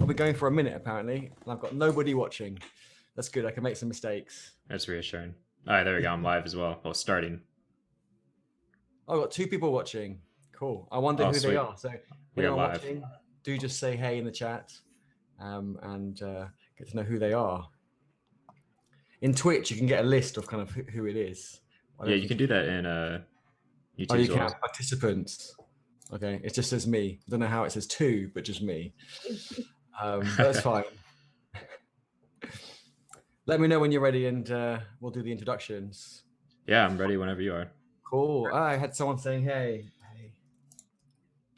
I've been going for a minute apparently, and I've got nobody watching. That's good. I can make some mistakes. That's reassuring. All right, there we go. I'm live as well. Well, starting. I've got 2 people watching. Cool. I wonder who they are. So We got anyone live. watching, do just say hey in the chat, and get to know who they are. In Twitch, you can get a list of kind of who it is. Yeah, you can do that in YouTube. Oh, you can have participants. Okay, it just says me. I don't know how it says 2, but just me. That's fine. Let me know when you're ready, and we'll do the introductions. Yeah, I'm ready whenever you are. Cool. I had someone saying, hey.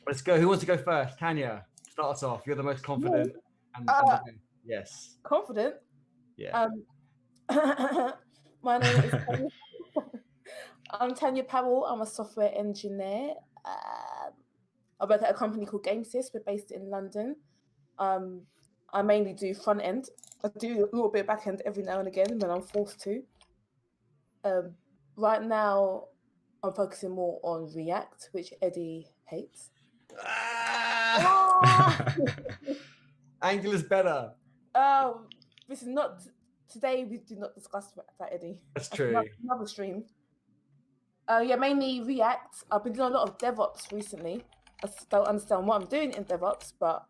Let's go. Who wants to go first? Tanya, start us off. You're the most confident. Yes. Confident? Yeah. My name is Tanya. I'm Tanya Powell. I'm a software engineer. I work at a company called GameSys. We're based in London. I mainly do front end. I do a little bit of back end every now and again when I'm forced to. Right now, I'm focusing more on React, which Eddie hates. Angular's better. This is not today. We do not discuss that, Eddie. That's true. Another stream. Mainly React. I've been doing a lot of DevOps recently. I don't understand what I'm doing in DevOps, but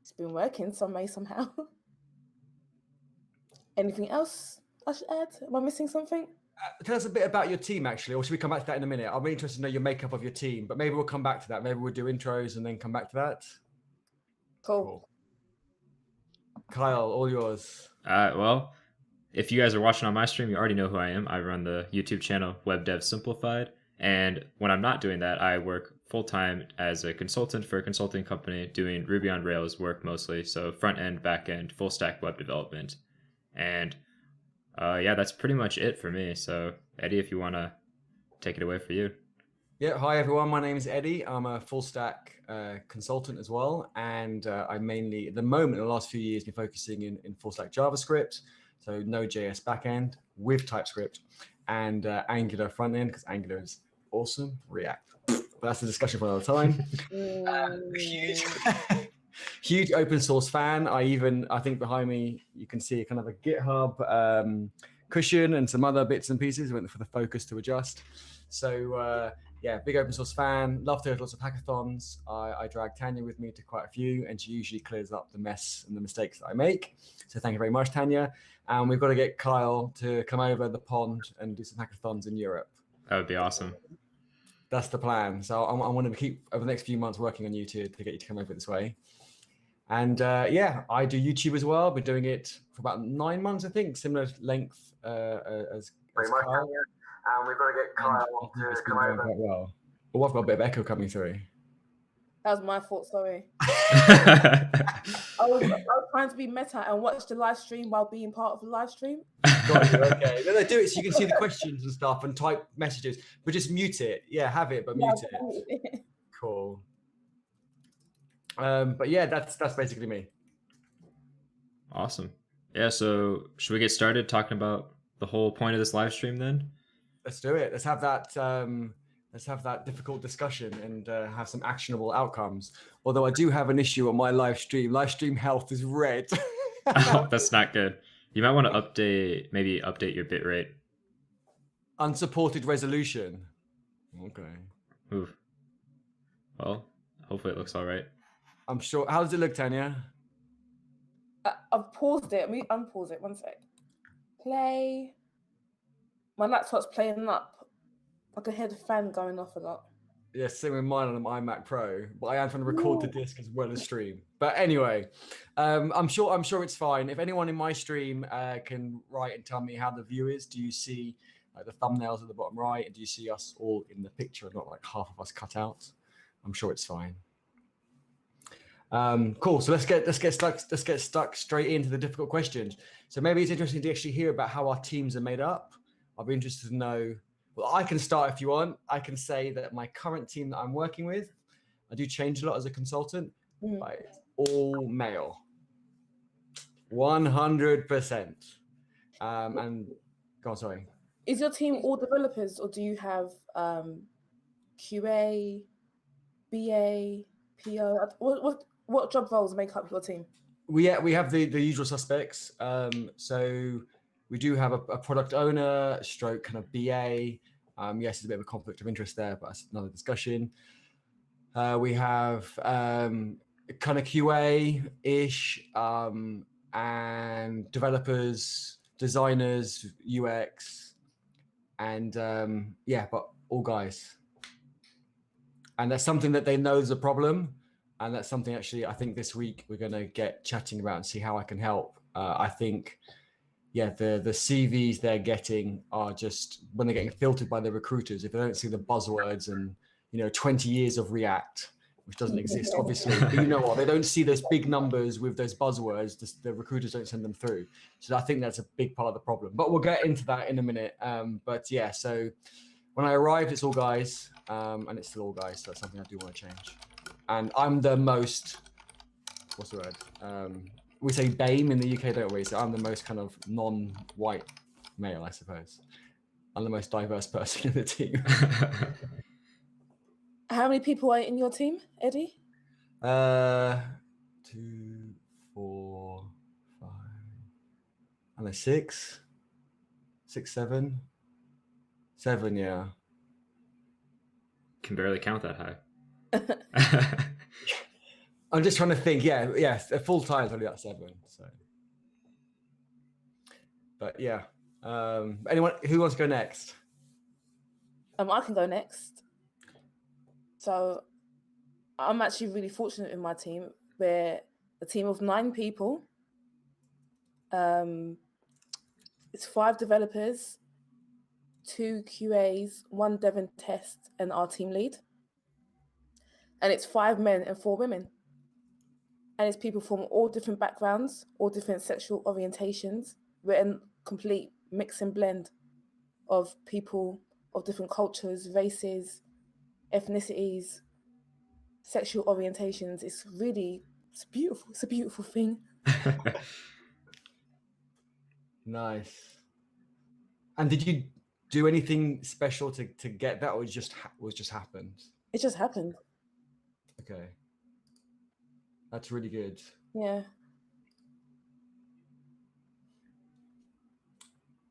it's been working some way, somehow. Anything else I should add? Am I missing something? Tell us a bit about your team, actually, or should we come back to that in a minute? I'll be interested to know your makeup of your team, but maybe we'll come back to that. Maybe we'll do intros and then come back to that. Cool. Kyle, all yours. Well, if you guys are watching on my stream, you already know who I am. I run the YouTube channel Web Dev Simplified. And when I'm not doing that, I work full-time as a consultant for a consulting company doing Ruby on Rails work mostly. So front end, back end, full stack web development. And that's pretty much it for me. So Eddie, if you want to take it away for you. Yeah, hi everyone. My name is Eddie. I'm a full stack consultant as well. And I mainly, at the moment, in the last few years, been focusing in full stack JavaScript. So Node.js backend with TypeScript and Angular front end, because Angular is awesome. React. But that's a discussion for another time. Huge open source fan. I think behind me, you can see kind of a GitHub cushion and some other bits and pieces. I went for the focus to adjust. So big open source fan. Love to have lots of hackathons. I drag Tanya with me to quite a few, and she usually clears up the mess and the mistakes that I make. So thank you very much, Tanya. And we've got to get Kyle to come over the pond and do some hackathons in Europe. That would be awesome. That's the plan. So I want to keep over the next few months working on you to get you to come over this way. And I do YouTube as well. I've been doing it for about 9 months, I think, similar length as Kyle. And we've got to get Kyle to come over. Quite well. Oh, I've got a bit of echo coming through. That was my fault, sorry. I was trying to be meta and watch the live stream while being part of the live stream. Got you, okay. No, do it so you can see the questions and stuff and type messages, but just mute it. Yeah, have it, but mute it. Cool. But yeah, that's basically me. Awesome. Yeah, so should we get started talking about the whole point of this live stream then? Let's do it. Let's have that difficult discussion and have some actionable outcomes. Although I do have an issue on my live stream. Live stream health is red. Oh, that's not good. You might want to update your bitrate. Unsupported resolution. Okay. Ooh. Well, hopefully it looks all right. I'm sure. How does it look, Tanya? I've paused it. Let me unpause it. 1 sec. Play. My laptop's playing up. I can hear the fan going off a lot. Yeah, same with mine on an iMac Pro, but I am trying to record the disc as well as stream. But anyway, I'm sure it's fine. If anyone in my stream can write and tell me how the view is, do you see the thumbnails at the bottom right, and do you see us all in the picture, and not like half of us cut out? I'm sure it's fine. Cool. So let's get stuck straight into the difficult questions. So maybe it's interesting to actually hear about how our teams are made up. I'll be interested to know. Well, I can start if you want. I can say that my current team that I'm working with, I do change a lot as a consultant, but it's all male, 100%. And go on, sorry. Is your team all developers, or do you have QA, BA, PO? what job roles make up your team? We have the usual suspects. So we do have a product owner, stroke kind of BA. Yes, there's a bit of a conflict of interest there, but that's another discussion. We have kind of QA-ish and developers, designers, UX, and but all guys. And that's something that they know is a problem. And that's something actually I think this week we're going to get chatting about and see how I can help. I think, the CVs they're getting are just, when they're getting filtered by the recruiters, if they don't see the buzzwords and, 20 years of React, which doesn't exist, obviously. But you know what? They don't see those big numbers with those buzzwords. The recruiters don't send them through. So I think that's a big part of the problem. But we'll get into that in a minute. So when I arrived, it's all guys, and it's still all guys. So that's something I do want to change. And I'm the most, what's the word? We say BAME in the UK, don't we? So I'm the most kind of non-white male, I suppose. I'm the most diverse person in the team. How many people are in your team, Eddie? 2, 4, 5, and then 6, 7. 7, yeah. Can barely count that high. I'm just trying to think. Yeah, full time is only about 7. So, but yeah. Anyone who wants to go next? I can go next. So, I'm actually really fortunate in my team. We're a team of 9 people. It's 5 developers, 2 QAs, 1 dev and test, and our team lead. And it's 5 men and 4 women. And it's people from all different backgrounds, all different sexual orientations. We're a complete mix and blend of people of different cultures, races, ethnicities, sexual orientations. It's beautiful. It's a beautiful thing. Nice. And did you do anything special to get that, or it just happened? It just happened. Okay. That's really good. Yeah.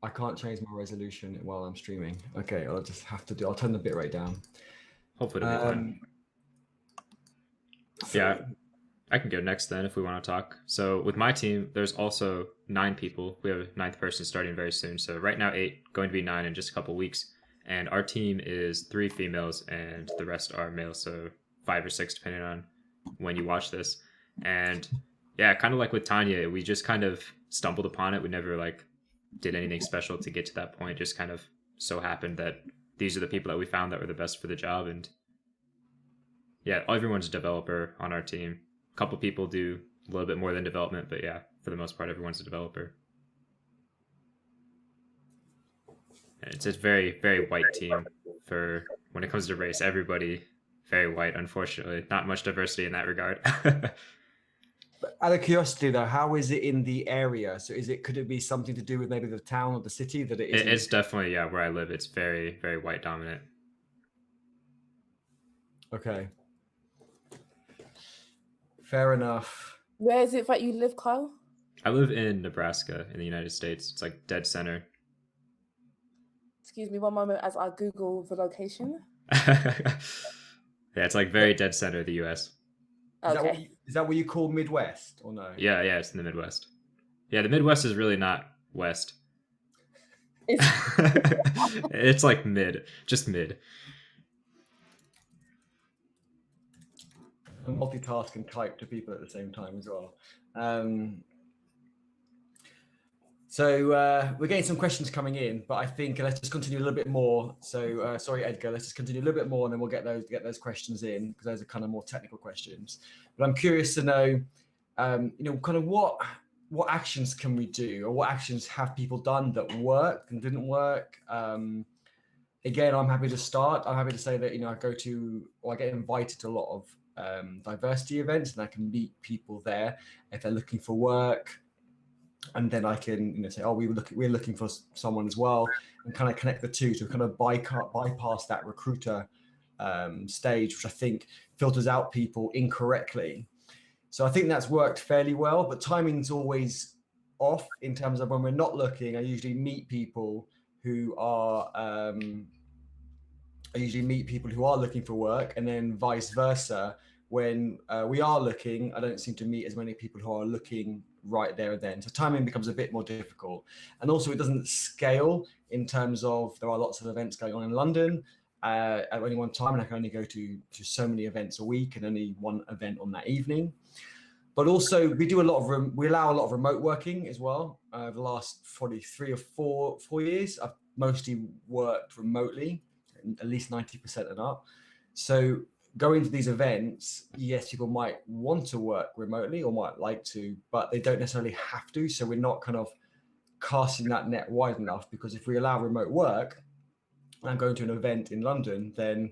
I can't change my resolution while I'm streaming. Okay, I'll just have to I'll turn the bitrate down. Hopefully it'll be fine. Yeah, I can go next then if we want to talk. So with my team, there's also 9 people. We have a 9th person starting very soon. So right now 8, going to be 9 in just a couple weeks. And our team is 3 females and the rest are males. So 5 or 6 depending on when you watch this. And yeah, kind of like with Tanya, we just kind of stumbled upon it. We never did anything special to get to that point. Just kind of so happened that these are the people that we found that were the best for the job. And yeah, everyone's a developer on our team. A couple people do a little bit more than development, but yeah, for the most part, everyone's a developer. And it's a very, very white team for when it comes to race. Everybody very white, unfortunately. Not much diversity in that regard. Out of curiosity, though, how is it in the area? So could it be something to do with maybe the town or the city that it is? It's definitely, where I live. It's very, very white dominant. Okay. Fair enough. Where is it that you live, Kyle? I live in Nebraska in the United States. It's like dead center. Excuse me one moment as I Google the location. Yeah, it's like very dead center of the US. Okay. Is that what you call Midwest or no? Yeah, it's in the Midwest. Yeah, the Midwest is really not west. It's like mid, just mid. Multitask and type to people at the same time as well. So we're getting some questions coming in, but I think let's just continue a little bit more. So sorry, Edgar, let's just continue a little bit more, and then we'll get those questions in because those are kind of more technical questions. But I'm curious to know, kind of what actions can we do, or what actions have people done that worked and didn't work? Again, I'm happy to start. I'm happy to say that I get invited to a lot of diversity events, and I can meet people there if they're looking for work. And then I can say, we're looking for someone as well, and kind of connect the two to kind of bypass that recruiter stage, which I think filters out people incorrectly. So I think that's worked fairly well, but timing's always off in terms of when we're not looking. I usually meet people who are looking for work, and then vice versa. When we are looking, I don't seem to meet as many people who are looking right there and then. So timing becomes a bit more difficult. And also it doesn't scale in terms of there are lots of events going on in London at any one time, and I can only go to so many events a week and only one event on that evening. But also we allow a lot of remote working as well. Over the last probably 3 or 4 years, I've mostly worked remotely, at least 90% and up. So going to these events, yes, people might want to work remotely or might like to, but they don't necessarily have to. So we're not kind of casting that net wide enough, because if we allow remote work and I'm going to an event in London, then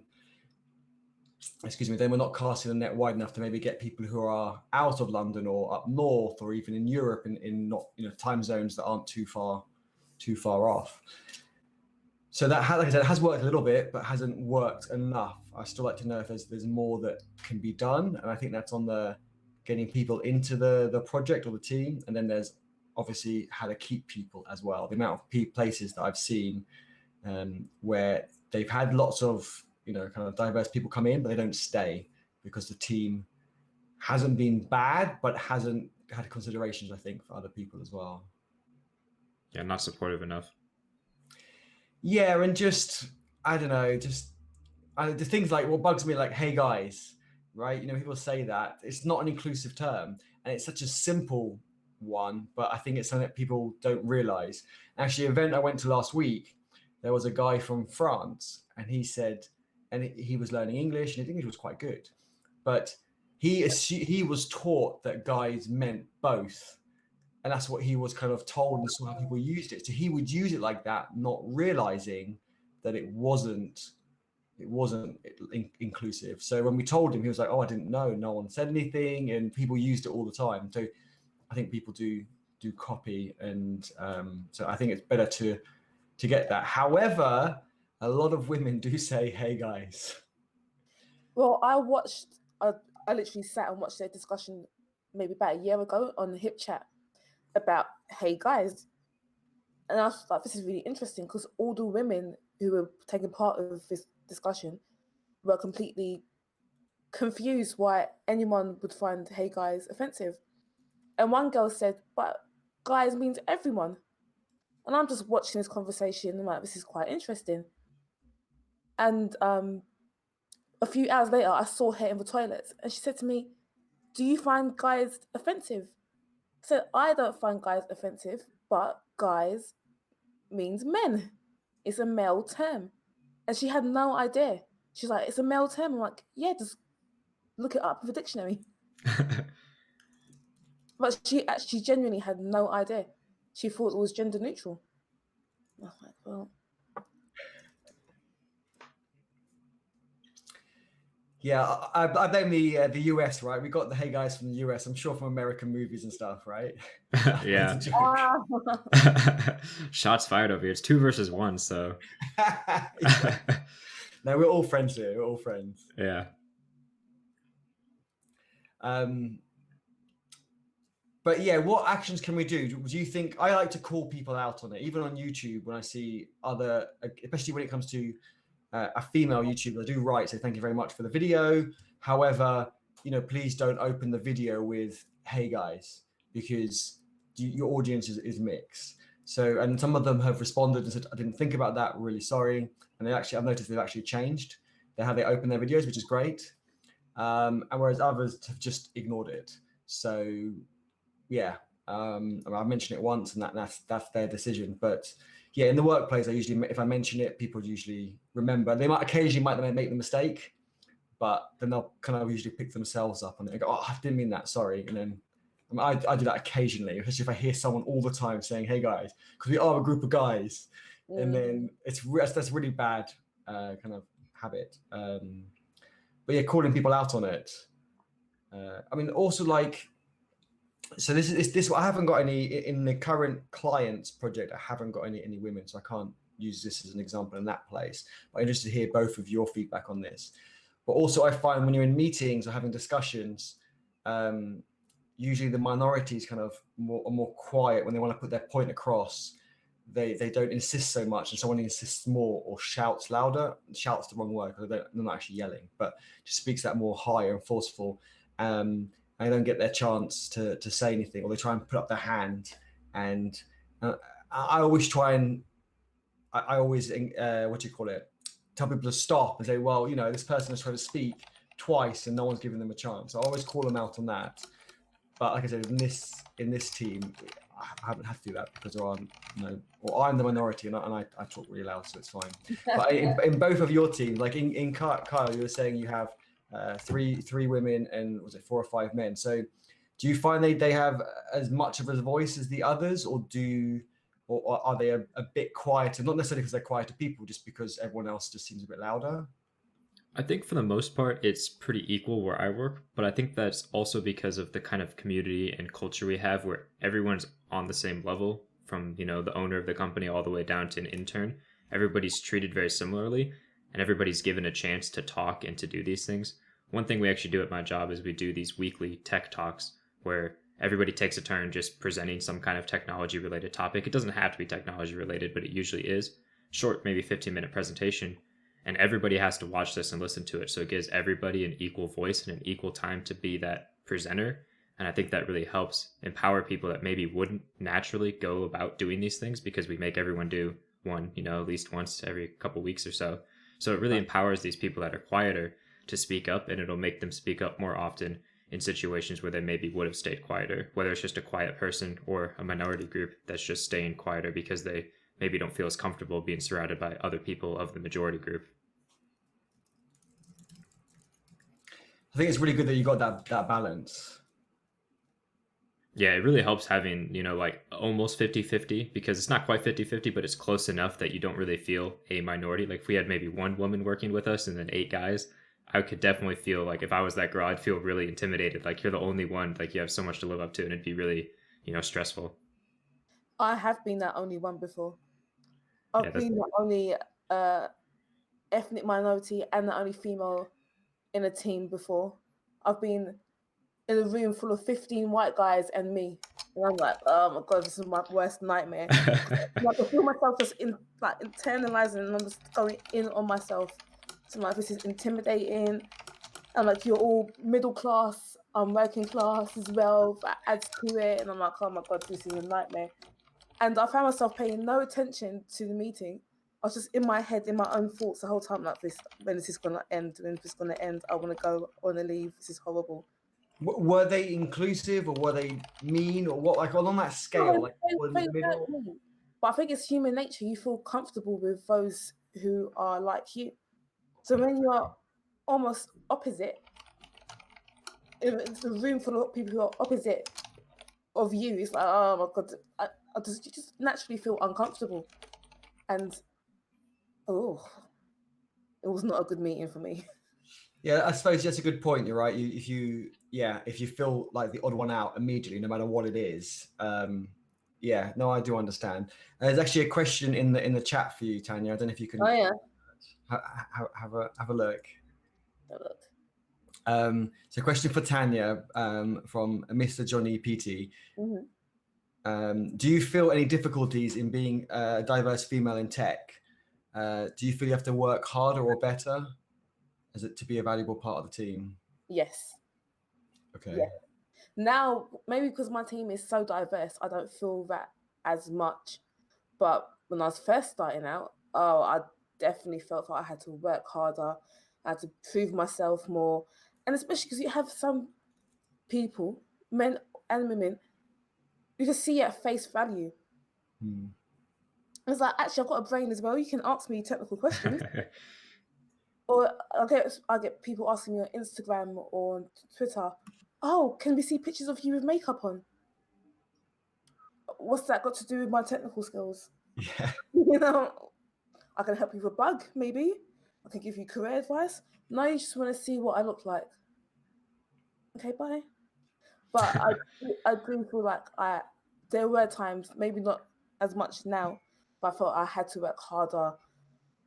we're not casting the net wide enough to maybe get people who are out of London or up north or even in Europe in not, time zones that aren't too far off. So that, like I said, it has worked a little bit, but hasn't worked enough. I still like to know if there's more that can be done. And I think that's on the getting people into the project or the team. And then there's obviously how to keep people as well. The amount of places that I've seen where they've had lots of, kind of diverse people come in, but they don't stay because the team hasn't been bad, but hasn't had considerations, I think, for other people as well. Yeah, not supportive enough. Yeah, and I don't know, the things like what bugs me, like, hey guys, right? People say that it's not an inclusive term, and it's such a simple one, but I think it's something that people don't realize. Actually, an event I went to last week, there was a guy from France, and he said, and he was learning English, and his English was quite good, but he was taught that guys meant both. And that's what he was kind of told, and saw how people used it. So he would use it like that, not realizing that it wasn't inclusive. So when we told him, he was like, "Oh, I didn't know. No one said anything," and people used it all the time. So I think people do copy, and so I think it's better to get that. However, a lot of women do say, "Hey guys." Well, I literally sat and watched their discussion maybe about a year ago on the Hip Chat about hey guys, and I was like, this is really interesting, because all the women who were taking part of this discussion were completely confused why anyone would find hey guys offensive. And one girl said, but guys means everyone. And I'm just watching this conversation and I'm like, this is quite interesting. And a few hours later I saw her in the toilet, and she said to me, do you find guys offensive? So I don't find guys offensive, but guys means men. It's a male term. And she had no idea. She's like, it's a male term. I'm like, yeah, just look it up in the dictionary. But she genuinely had no idea. She thought it was gender neutral. I was like, well. Yeah, I blame the US, right? We got the hey guys from the US, I'm sure from American movies and stuff, right? Yeah. Shots fired over here. It's 2 versus 1, so. No, we're all friends here. We're all friends. Yeah. But yeah, what actions can we do? Do you think, I like to call people out on it, even on YouTube when I see other, especially when it comes to a female YouTuber, I do write, say thank you very much for the video. However, please don't open the video with hey guys, because your audience is mixed. So, and some of them have responded and said, I didn't think about that, really sorry. And I've noticed they've actually changed how they open their videos, which is great. And whereas others have just ignored it. So yeah, I mentioned it once, and that's their decision. But yeah, in the workplace, if I mention it, people usually remember. They might occasionally make the mistake, but then they'll kind of usually pick themselves up on it and go, oh, I didn't mean that, sorry. And then I do that occasionally, especially if I hear someone all the time saying, hey guys, because we are a group of guys. And then that's really bad kind of habit. But yeah, calling people out on it. I mean, also like, so this I haven't got any in the current clients project. I haven't got any women, so I can't use this as an example in that place. But I'm interested to hear both of your feedback on this. But also, I find when you're in meetings or having discussions, usually the minorities kind of are more quiet when they want to put their point across. They don't insist so much, and someone insists more or shouts louder. Shouts the wrong word because they're not actually yelling, but just speaks that more higher and forceful. And they don't get their chance to say anything, or they try and put up their hand. And I always try and I always what do you call it? Tell people to stop and say, well, this person has tried to speak twice and no one's giving them a chance. So I always call them out on that. But like I said, in this team, I haven't had to do that because I'm the minority and I talk really loud, so it's fine. But in both of your teams, like in Kyle, you were saying you have three women and was it 4 or 5 men. So do you find they have as much of a voice as the others, or are they a bit quieter? Not necessarily because they're quieter people, just because everyone else just seems a bit louder? I think for the most part, it's pretty equal where I work, but I think that's also because of the kind of community and culture we have where everyone's on the same level, from, the owner of the company all the way down to an intern. Everybody's treated very similarly, and everybody's given a chance to talk and to do these things. One thing we actually do at my job is we do these weekly tech talks where everybody takes a turn just presenting some kind of technology related topic. It doesn't have to be technology related, but it usually is. Short, maybe 15-minute presentation. And everybody has to watch this and listen to it. So it gives everybody an equal voice and an equal time to be that presenter. And I think that really helps empower people that maybe wouldn't naturally go about doing these things, because we make everyone do one, at least once every couple weeks or so. So it really empowers these people that are quieter to speak up, and it'll make them speak up more often in situations where they maybe would have stayed quieter, whether it's just a quiet person or a minority group that's just staying quieter because they maybe don't feel as comfortable being surrounded by other people of the majority group. I think it's really good that you got that balance. Yeah, it really helps having, like almost 50-50, because it's not quite 50-50, but it's close enough that you don't really feel a minority. Like if we had maybe 1 woman working with us and then 8 guys, I could definitely feel like if I was that girl, I'd feel really intimidated. Like you're the only one, like you have so much to live up to, and it'd be really, stressful. I have been that only one before. I've been the only ethnic minority and the only female in a team before. I've been in a room full of 15 white guys and me, and I'm like, oh my god, this is my worst nightmare. I feel myself just internalizing, and I'm just going in on myself. So I'm like, this is intimidating. I'm like, you're all middle class, I'm working class as well. That adds to it, and I'm like, oh my god, this is a nightmare. And I found myself paying no attention to the meeting. I was just in my head, in my own thoughts the whole time, like, when is this going to end? When is this going to end? I want to go, I want to leave. This is horrible. Were they inclusive, or were they mean, or what? Like on that scale, like in the middle? But I think it's human nature. You feel comfortable with those who are like you. So when you're almost opposite, if it's a room full of people who are opposite of you, it's like, oh my god, I just naturally feel uncomfortable. And it was not a good meeting for me. Yeah, I suppose that's a good point. You're right. If you feel like the odd one out immediately, no matter what it is. Yeah, no, I do understand. There's actually a question in the chat for you, Tanya. I don't know if you can. Oh yeah. Have a look. Have a look. So, question for Tanya from Mr. Johnny PT. Mm-hmm. Do you feel any difficulties in being a diverse female in tech? Do you feel you have to work harder or better as it to be a valuable part of the team? Yes. Okay. Yeah. Now, maybe because my team is so diverse, I don't feel that as much. But when I was first starting out, I definitely felt like I had to work harder. I had to prove myself more. And especially because you have some people, men and women, you can see at face value. It's like, actually, I've got a brain as well. You can ask me technical questions. Or I get people asking me on Instagram or on Twitter, oh, can we see pictures of you with makeup on? What's that got to do with my technical skills? Yeah. I can help you with a bug, maybe. I can give you career advice. No, you just want to see what I look like. Okay, bye. But I do feel like there were times, maybe not as much now, but I felt I had to work harder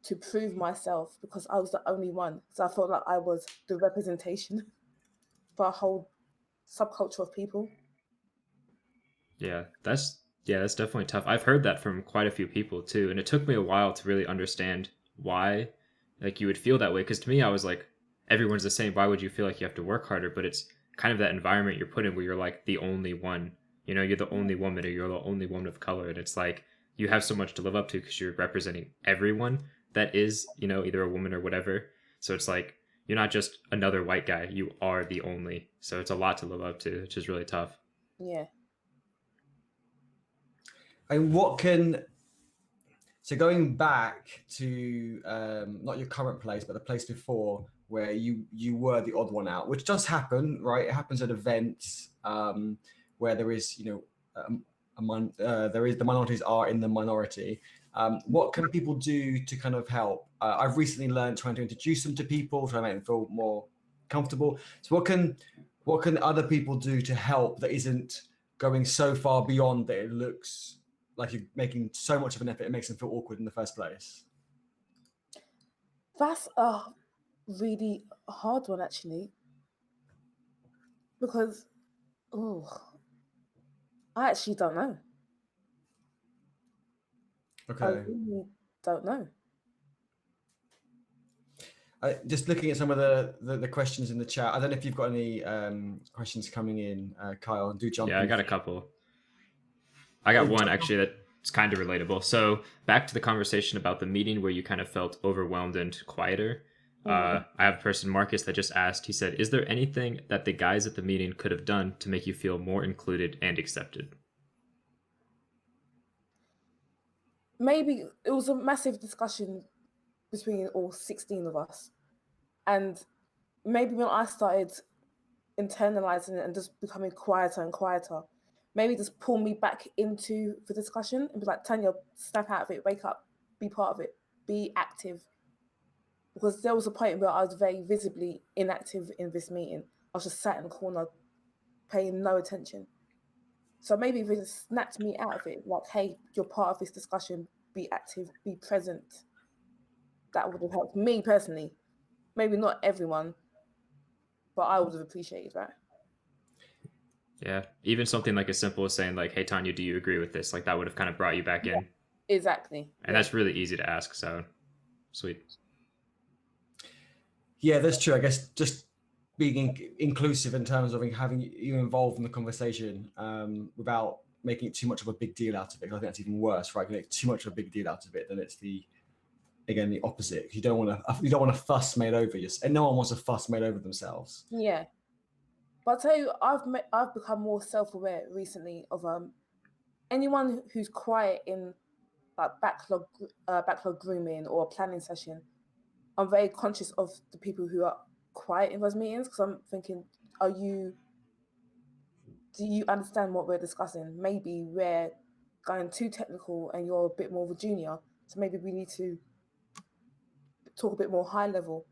to prove myself because I was the only one. So I felt like I was the representation for a whole subculture of people. Yeah, that's definitely tough. I've heard that from quite a few people too, and it took me a while to really understand why like you would feel that way, because to me I was like, everyone's the same, why would you feel like you have to work harder? But it's kind of that environment you're put in where you're like the only one, you know, you're the only woman, or you're the only woman of color, and it's like you have so much to live up to because you're representing everyone that is, you know, either a woman or whatever. So it's like you're not just another white guy, you are the only. So it's a lot to live up to, which is really tough. Yeah. And so going back to not your current place, but the place before where you were the odd one out, which does happen, right? It happens at events where there is, you know, there is the minorities are in the minority. What can people do to kind of help? I've recently learned trying to introduce them to people, trying to make them feel more comfortable. So what can other people do to help that isn't going so far beyond that it looks like you're making so much of an effort, it makes them feel awkward in the first place? That's a really hard one, actually, because I actually don't know. Okay. I really don't know. Just looking at some of the questions in the chat. I don't know if you've got any questions coming in, Kyle. Do jump in. Yeah, I got a couple. I got one actually that's kind of relatable. So back to the conversation about the meeting where you kind of felt overwhelmed and quieter. I have a person, Marcus, that just asked, he said, is there anything that the guys at the meeting could have done to make you feel more included and accepted? Maybe it was a massive discussion between all 16 of us. And maybe when I started internalizing it and just becoming quieter and quieter, maybe just pull me back into the discussion and be like, Tanya, snap out of it, wake up, be part of it, be active. Because there was a point where I was very visibly inactive in this meeting. I was just sat in the corner, paying no attention. So maybe if it snapped me out of it, like, hey, you're part of this discussion, be active, be present. That would have helped me personally. Maybe not everyone, but I would have appreciated that. Yeah, even something like as simple as saying like, hey, Tanya, do you agree with this? Like that would have kind of brought you back in. Exactly. And that's really easy to ask, so sweet. Yeah, that's true. I guess just being inclusive in terms of having you involved in the conversation without making it too much of a big deal out of it. I think that's even worse, right? You make too much of a big deal out of it, then it's the opposite. You don't want a fuss made over you, and no one wants a fuss made over themselves. Yeah, but I'll tell you, I've become more self-aware recently of anyone who's quiet in like backlog grooming or a planning session. I'm very conscious of the people who are quiet in those meetings because I'm thinking, do you understand what we're discussing? Maybe we're going too technical and you're a bit more of a junior, so maybe we need to talk a bit more high level.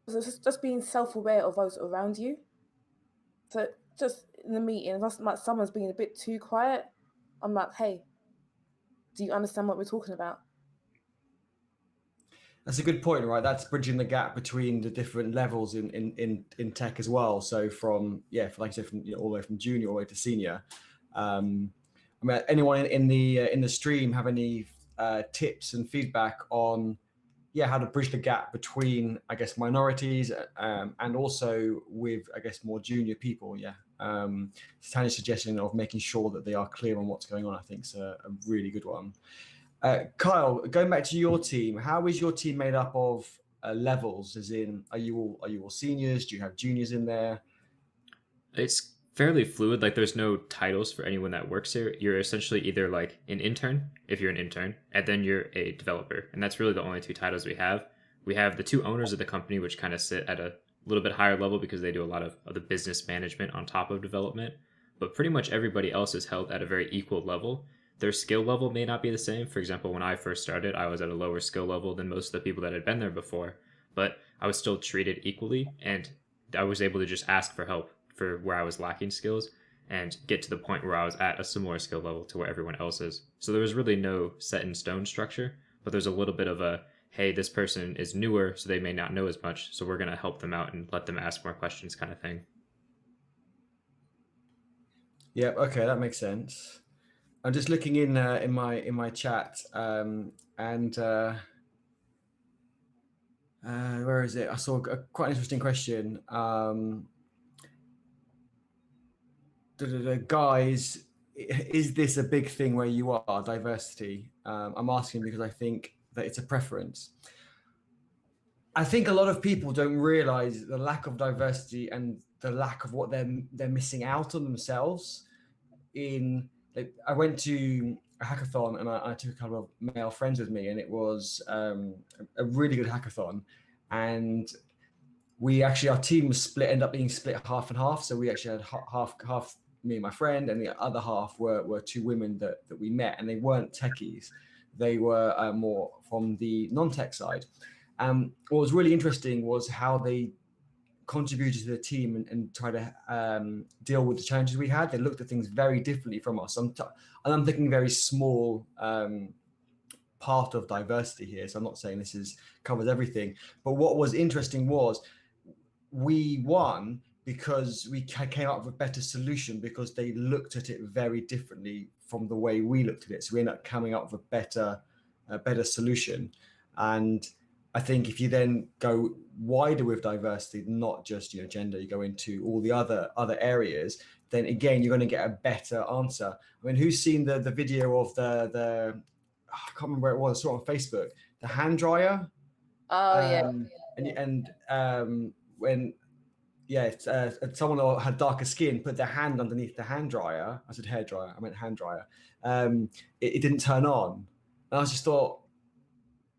So it's just being self-aware of those around you. So just in the meeting, if like someone's being a bit too quiet, I'm like, hey, do you understand what we're talking about? That's a good point, right? That's bridging the gap between the different levels in tech as well. So from like I said, from all the way from junior all the way to senior. I mean, anyone in the stream have any tips and feedback on how to bridge the gap between, I guess, minorities and also with, I guess, more junior people? Tanya's suggestion of making sure that they are clear on what's going on, I think, is a really good one. Kyle, going back to your team, how is your team made up of levels? As in, are you all seniors? Do you have juniors in there? It's fairly fluid. Like there's no titles for anyone that works here. You're essentially either like an intern, if you're an intern, and then you're a developer. And that's really the only two titles we have. We have the two owners of the company, which kind of sit at a little bit higher level because they do a lot of the business management on top of development. But pretty much everybody else is held at a very equal level. Their skill level may not be the same. For example, when I first started, I was at a lower skill level than most of the people that had been there before, but I was still treated equally, and I was able to just ask for help for where I was lacking skills and get to the point where I was at a similar skill level to where everyone else is. So there was really no set in stone structure, but there's a little bit of a, hey, this person is newer, so they may not know as much, so we're going to help them out and let them ask more questions kind of thing. Yeah, okay, that makes sense. I'm just looking in my chat, and where is it? I saw quite an interesting question. Guys, is this a big thing where you are, diversity? I'm asking because I think that it's a preference. I think a lot of people don't realize the lack of diversity and the lack of what they're missing out on themselves. I went to a hackathon and I took a couple of male friends with me, and it was a really good hackathon. And we actually, our team was ended up being split half and half. So we actually had half me and my friend, and the other half were two women that we met, and they weren't techies. They were more from the non-tech side. What was really interesting was how they contributed to the team and try to deal with the challenges we had. They looked at things very differently from us. And I'm thinking very small part of diversity here. So I'm not saying this covers everything. But what was interesting was we won because we came up with a better solution, because they looked at it very differently from the way we looked at it. So we ended up coming up with a better solution. And I think if you then go wider with diversity, not just gender, you go into all the other areas, then again you're going to get a better answer. I mean, who's seen the video of the I can't remember where it was, I saw it on Facebook, the hand dryer? Oh When someone had darker skin put their hand underneath the hand dryer. I said hair dryer, I meant hand dryer. It didn't turn on, and I just thought,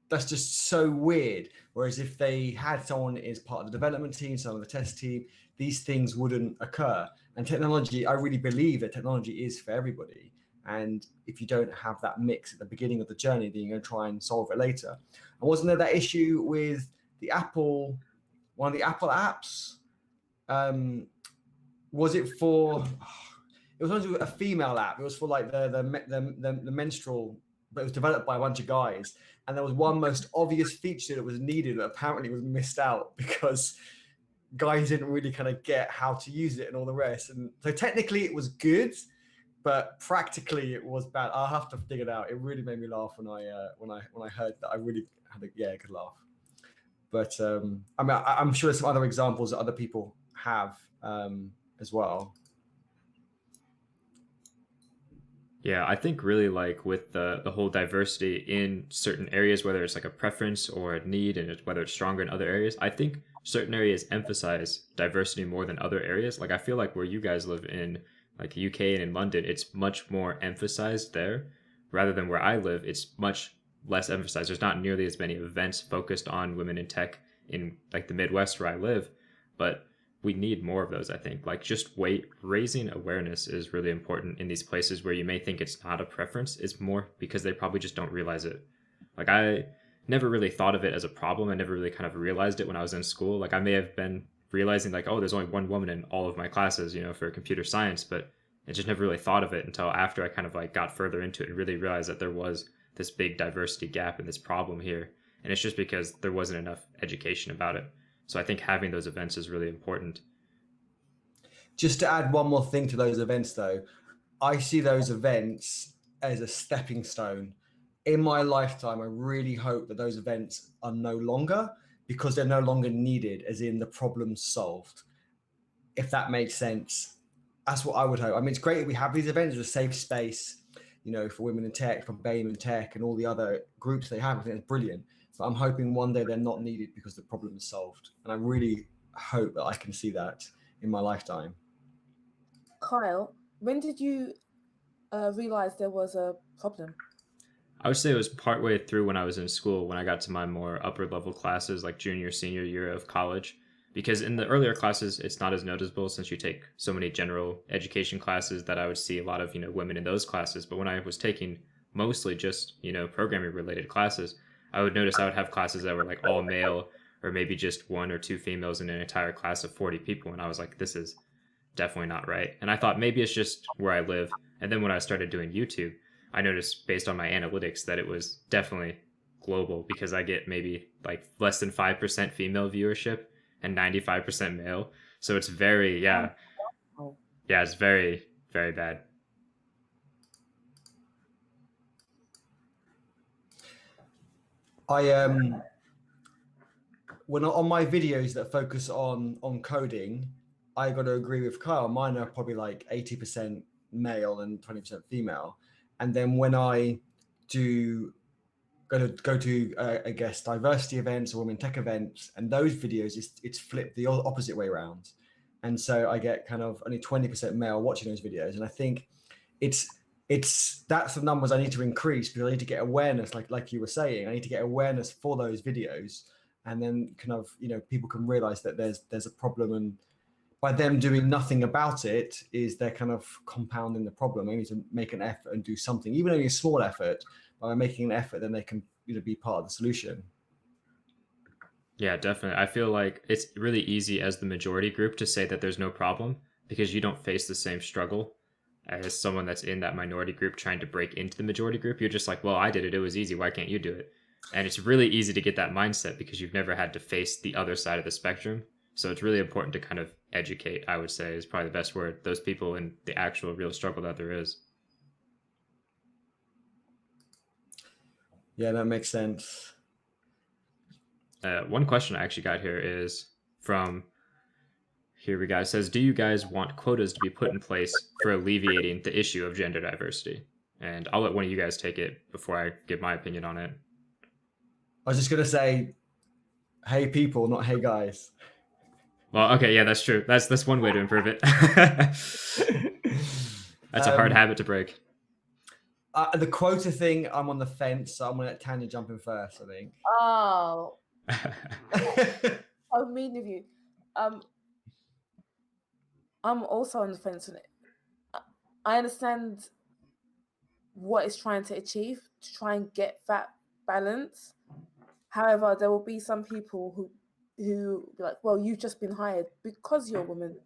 that's just so weird. Whereas if they had someone as part of the development team, someone on the test team, these things wouldn't occur. And technology, I really believe that technology is for everybody. And if you don't have that mix at the beginning of the journey, then you're going to try and solve it later. And wasn't there that issue with one of the Apple apps? Was it for? It was a female app. It was for like the menstrual, but it was developed by a bunch of guys. And there was one most obvious feature that was needed that apparently was missed out because guys didn't really kind of get how to use it and all the rest. And so technically it was good, but practically it was bad. I'll have to dig it out. It really made me laugh when I heard that. I really had a good laugh. But I mean, I'm sure there's some other examples that other people have as well. Yeah, I think really like with the whole diversity in certain areas, whether it's like a preference or a need, and whether it's stronger in other areas, I think certain areas emphasize diversity more than other areas. Like I feel like where you guys live in like the UK and in London, it's much more emphasized there, rather than where I live, it's much less emphasized. There's not nearly as many events focused on women in tech in like the Midwest where I live, but we need more of those, I think. Like just raising awareness is really important in these places where you may think it's not a preference. It's more because they probably just don't realize it. Like I never really thought of it as a problem. I never really kind of realized it when I was in school. Like I may have been realizing like, oh, there's only one woman in all of my classes, for computer science, but I just never really thought of it until after I kind of like got further into it and really realized that there was this big diversity gap and this problem here. And it's just because there wasn't enough education about it. So I think having those events is really important. Just to add one more thing to those events, though, I see those events as a stepping stone. In my lifetime, I really hope that those events are no longer, because they're no longer needed, as in the problem's solved. If that makes sense, that's what I would hope. I mean, it's great that we have these events as a safe space, for women in tech, from BAME in tech, and all the other groups they have. I think it's brilliant. But I'm hoping one day they're not needed because the problem is solved. And I really hope that I can see that in my lifetime. Kyle, when did you realize there was a problem? I would say it was partway through when I was in school, when I got to my more upper level classes, like junior, senior year of college. Because in the earlier classes, it's not as noticeable since you take so many general education classes that I would see a lot of, women in those classes. But when I was taking mostly just, programming related classes, I would notice I would have classes that were like all male, or maybe just one or two females in an entire class of 40 people. And I was like, this is definitely not right. And I thought maybe it's just where I live. And then when I started doing YouTube, I noticed based on my analytics that it was definitely global, because I get maybe like less than 5% female viewership and 95% male. So it's very, it's very, very bad. When on my videos that focus on coding, I got to agree with Kyle. Mine are probably like 80% male and 20% female. And then when I do go to I guess diversity events or women tech events, and those videos it's flipped the opposite way around, and so I get kind of only 20% male watching those videos, and I think it's that's the numbers I need to increase, because I need to get awareness, like you were saying, I need to get awareness for those videos, and then kind of, you know, people can realize that there's a problem, and by them doing nothing about it is they're kind of compounding the problem. They need to make an effort and do something, even only a small effort. By making an effort, then they can, you know, be part of the solution. Yeah, definitely. I feel like it's really easy as the majority group to say that there's no problem because you don't face the same struggle as someone that's in that minority group trying to break into the majority group. You're just like, well, I did it. It was easy. Why can't you do it? And it's really easy to get that mindset because you've never had to face the other side of the spectrum. So it's really important to kind of educate, I would say, is probably the best word, those people in the actual real struggle that there is. Yeah, that makes sense. One question I actually got here is from, here we go. It says, do you guys want quotas to be put in place for alleviating the issue of gender diversity? And I'll let one of you guys take it before I give my opinion on it. I was just going to say, hey people, not hey guys. Well, okay, yeah, that's true. That's one way to improve it. That's a hard habit to break. The quota thing, I'm on the fence, so I'm going to let Tanya jump in first, I think. Oh. How mean of you. I'm also on the fence on it. I understand what it's trying to achieve, to try and get that balance. However, there will be some people who be like, well, you've just been hired because you're a woman.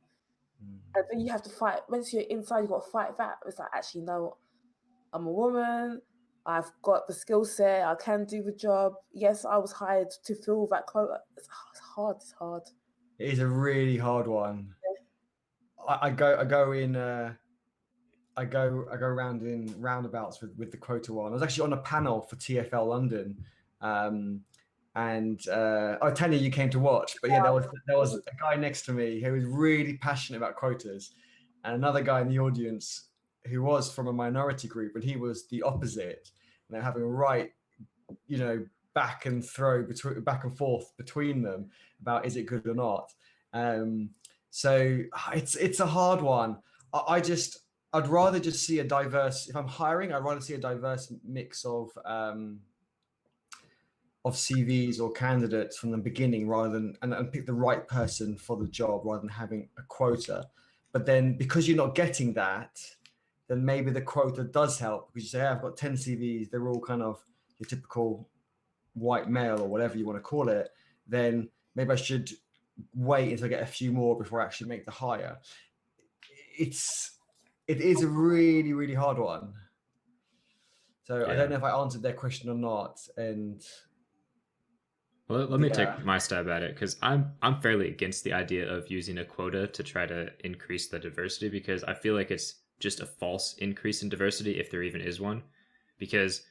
And then you have to fight. Once you're inside, you've got to fight that. It's like, actually, no, I'm a woman. I've got the skill set. I can do the job. Yes, I was hired to fill that quota. It's hard. It's hard. It is a really hard one. Yeah. I go around in roundabouts with the quota one. I was actually on a panel for TFL London, and Tanya, you came to watch, but yeah, there was a guy next to me who was really passionate about quotas, and another guy in the audience who was from a minority group, and he was the opposite. And they're having a right, you know, back and forth between them about is it good or not. So it's a hard one. I'd rather just see a diverse. If I'm hiring, I'd rather see a diverse mix of CVs or candidates from the beginning, rather than and pick the right person for the job rather than having a quota. But then because you're not getting that, then maybe the quota does help, because you say, hey, I've got 10 CVs, they're all kind of your typical white male or whatever you want to call it. Then maybe I should wait until I get a few more before I actually make the hire. It is a really, really hard one. So yeah. I don't know if I answered their question or not. And well, let me take my stab at it, because I'm fairly against the idea of using a quota to try to increase the diversity, because I feel like it's just a false increase in diversity, if there even is one, because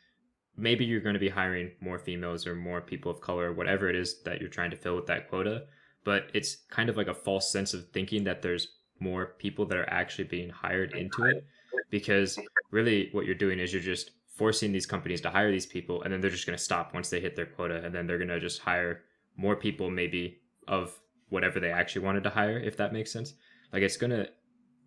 maybe you're going to be hiring more females or more people of color or whatever it is that you're trying to fill with that quota, but it's kind of like a false sense of thinking that there's more people that are actually being hired into it, because really what you're doing is you're just forcing these companies to hire these people, and then they're just going to stop once they hit their quota, and then they're going to just hire more people maybe of whatever they actually wanted to hire, if that makes sense. Like, it's going to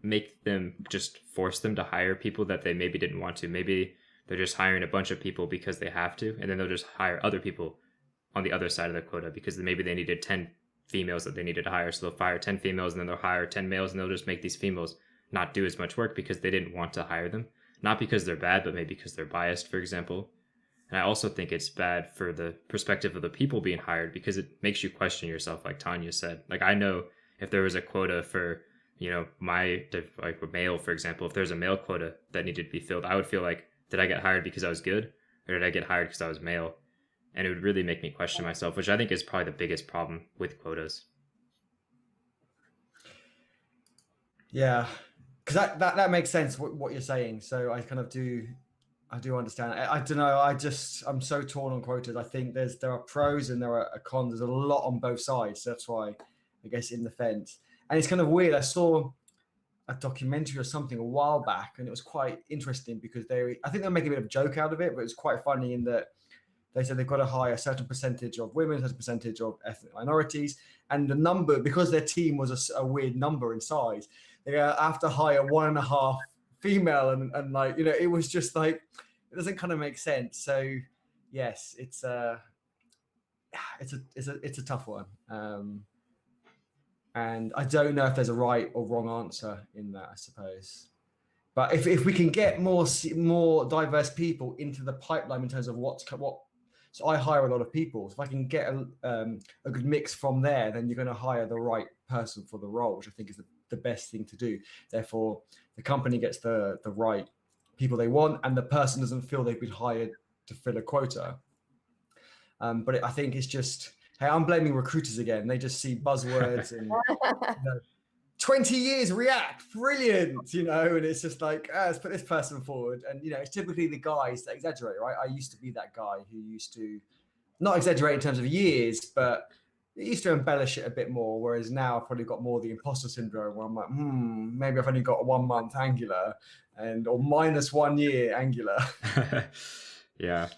make them just force them to hire people that they maybe didn't want to. Maybe they're just hiring a bunch of people because they have to, and then they'll just hire other people on the other side of the quota because maybe they needed 10 females that they needed to hire, so they'll hire 10 females and then they'll hire 10 males, and they'll just make these females not do as much work because they didn't want to hire them. Not because they're bad, but maybe because they're biased, for example. And I also think it's bad for the perspective of the people being hired, because it makes you question yourself, like Tanya said. Like, I know if there was a quota for, you know, like male, for example, if there's a male quota that needed to be filled, I would feel like, did I get hired because I was good, or did I get hired because I was male? And it would really make me question myself, which I think is probably the biggest problem with quotas. Yeah, because that makes sense what you're saying. So I do understand. I don't know. I'm so torn on quotas. I think there are pros and there are cons. There's a lot on both sides. So that's why I guess in the fence. And it's kind of weird. I saw a documentary or something a while back, and it was quite interesting because I think they're making a bit of a joke out of it, but it's quite funny in that they said they've got to hire a certain percentage of women, a certain percentage of ethnic minorities, and the number, because their team was a weird number in size, they have to hire 1.5 female, and like, it was just like, it doesn't kind of make sense. So yes, it's a tough one. And I don't know if there's a right or wrong answer in that, I suppose. But if we can get more diverse people into the pipeline in terms of what. So I hire a lot of people. So if I can get a good mix from there, then you're going to hire the right person for the role, which I think is the best thing to do. Therefore, the company gets the right people they want, and the person doesn't feel they've been hired to fill a quota. But I think it's just, hey, I'm blaming recruiters again. They just see buzzwords and 20 years React, brilliant, and it's just like, let's put this person forward. And, it's typically the guys that exaggerate, right? I used to be that guy who used to not exaggerate in terms of years, but it used to embellish it a bit more. Whereas now I've probably got more the imposter syndrome where I'm like, maybe I've only got a 1 month Angular or minus 1 year Angular. Yeah.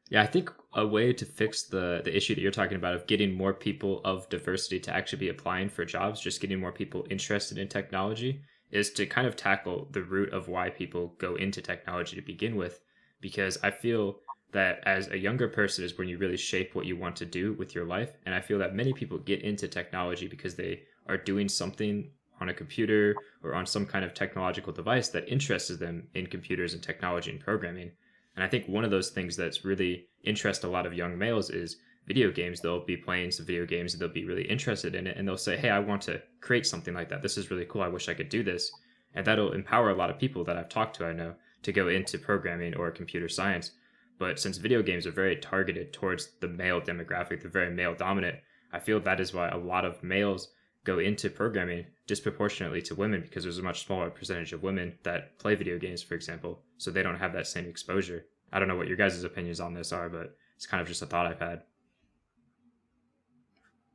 Yeah, I think a way to fix the issue that you're talking about of getting more people of diversity to actually be applying for jobs, just getting more people interested in technology, is to kind of tackle the root of why people go into technology to begin with. Because I feel that as a younger person is when you really shape what you want to do with your life. And I feel that many people get into technology because they are doing something on a computer or on some kind of technological device that interests them in computers and technology and programming. And I think one of those things that's really interests a lot of young males is video games. They'll be playing some video games and they'll be really interested in it. And they'll say, hey, I want to create something like that. This is really cool. I wish I could do this. And that'll empower a lot of people that I've talked to, I know, to go into programming or computer science. But since video games are very targeted towards the male demographic, they're very male dominant, I feel that is why a lot of males go into programming disproportionately to women, because there's a much smaller percentage of women that play video games, for example, so they don't have that same exposure. I don't know what your guys' opinions on this are, but it's kind of just a thought I've had.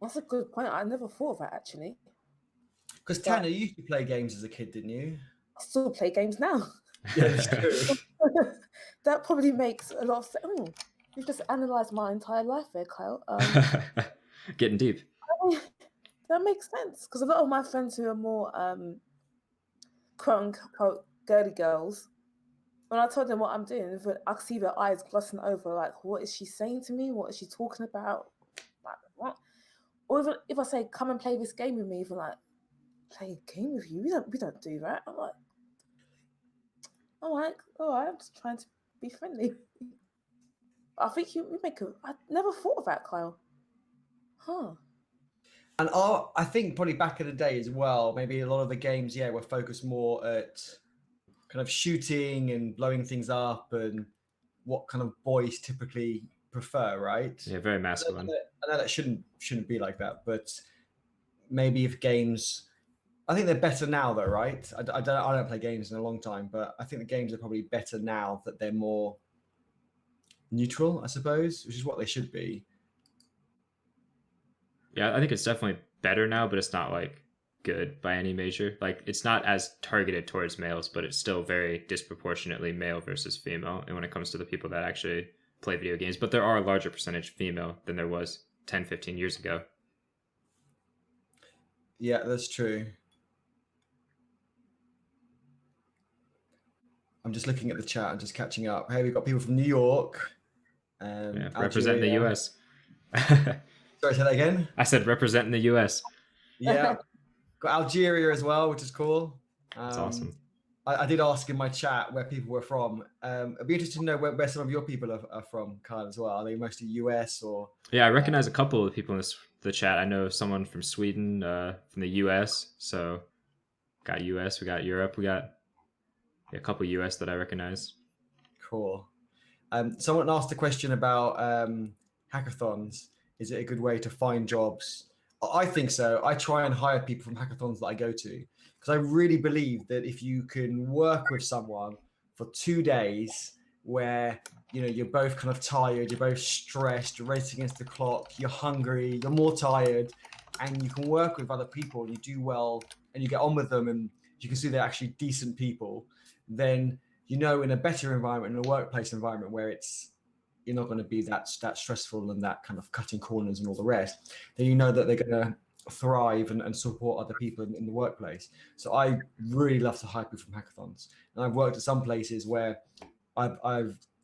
That's a good point. I never thought of that, actually. Because Tanya, you used to play games as a kid, didn't you? I still play games now. Yeah, it's true. That probably makes a lot of sense. You've just analysed my entire life there, Kyle. Getting deep. That makes sense, because a lot of my friends who are more quote unquote girly girls, when I told them what I'm doing, I could see their eyes glossing over, like, what is she saying to me? What is she talking about? Like, what? Or even if I say, come and play this game with me, they're like, play a game with you? We don't do that. I'm like, all right, I'm just trying to be friendly. I think you make I never thought of that, Kyle. Huh. And I think probably back in the day as well, maybe a lot of the games, were focused more at kind of shooting and blowing things up and what kind of boys typically prefer, right? Yeah, very masculine. I know that shouldn't be like that, but maybe if games, I think they're better now though, right? I don't play games in a long time, but I think the games are probably better now that they're more neutral, I suppose, which is what they should be. Yeah, I think it's definitely better now, but it's not like good by any measure. Like, it's not as targeted towards males, but it's still very disproportionately male versus female. And when it comes to the people that actually play video games, but there are a larger percentage female than there was 10, 15 years ago. Yeah, that's true. I'm just looking at the chat and just catching up. Hey, we've got people from New York. Representing the US. Sorry, say that again? I said representing the US. Yeah. Got Algeria as well, which is cool. That's awesome. I did ask in my chat where people were from. I'd be interested to know where some of your people are from, Kyle, as well. Are they mostly US or? Yeah, I recognize a couple of people in the chat. I know someone from Sweden, from the US. So got US, we got Europe, we got a couple US that I recognize. Cool. Someone asked a question about hackathons. Is it a good way to find jobs? I think so. I try and hire people from hackathons that I go to, because I really believe that if you can work with someone for 2 days where you're both kind of tired, you're both stressed, you're racing against the clock, you're hungry, you're more tired, and you can work with other people and you do well and you get on with them and you can see they're actually decent people, then in a better environment, in a workplace environment where you're not going to be that stressful and that kind of cutting corners and all the rest, then you know that they're going to thrive and support other people in the workplace. So I really love to hire people from hackathons, and I've worked at some places where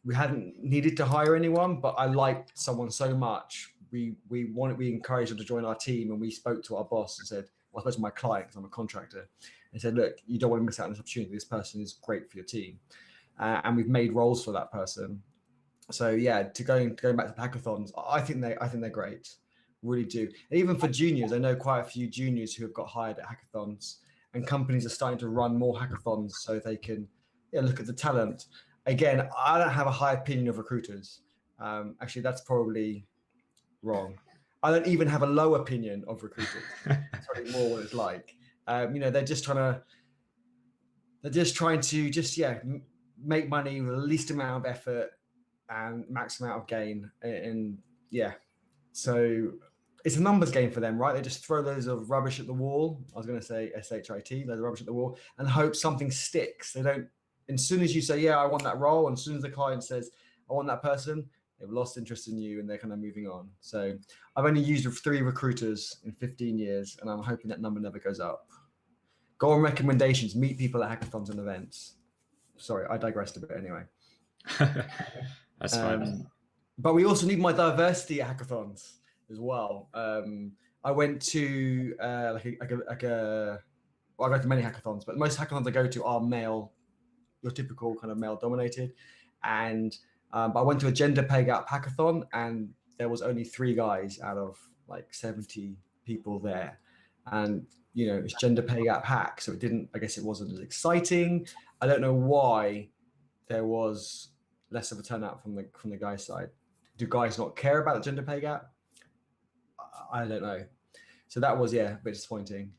we hadn't needed to hire anyone, but I liked someone so much we encouraged them to join our team, and we spoke to our boss and said, well, I spoke to my client because I'm a contractor, and said, look, you don't want to miss out on this opportunity. This person is great for your team, and we've made roles for that person. So yeah, going back to the hackathons, I think they're great, really do. And even for juniors, I know quite a few juniors who have got hired at hackathons, and companies are starting to run more hackathons so they can look at the talent. Again, I don't have a high opinion of recruiters. Actually, that's probably wrong. I don't even have a low opinion of recruiters. That's probably more what it's like. They're just trying to make money with the least amount of effort and max amount of gain. And so it's a numbers game for them, right? They just throw loads of rubbish at the wall. I was going to say SHIT, loads of rubbish at the wall, and hope something sticks. They don't. And as soon as you say, yeah, I want that role, and as soon as the client says, I want that person, they've lost interest in you and they're kind of moving on. So I've only used 3 recruiters in 15 years, and I'm hoping that number never goes up. Go on recommendations, meet people at hackathons and events. Sorry, I digressed a bit anyway. That's fine. But we also need more diversity at hackathons as well. I went to I go to many hackathons, but most hackathons I go to are male, your typical kind of male dominated. And but I went to a gender pay gap hackathon, and there was only 3 guys out of like 70 people there. And it's gender pay gap hack, so I guess it wasn't as exciting. I don't know why there was less of a turnout from the guys' side. Do guys not care about the gender pay gap? I don't know. So that was a bit disappointing.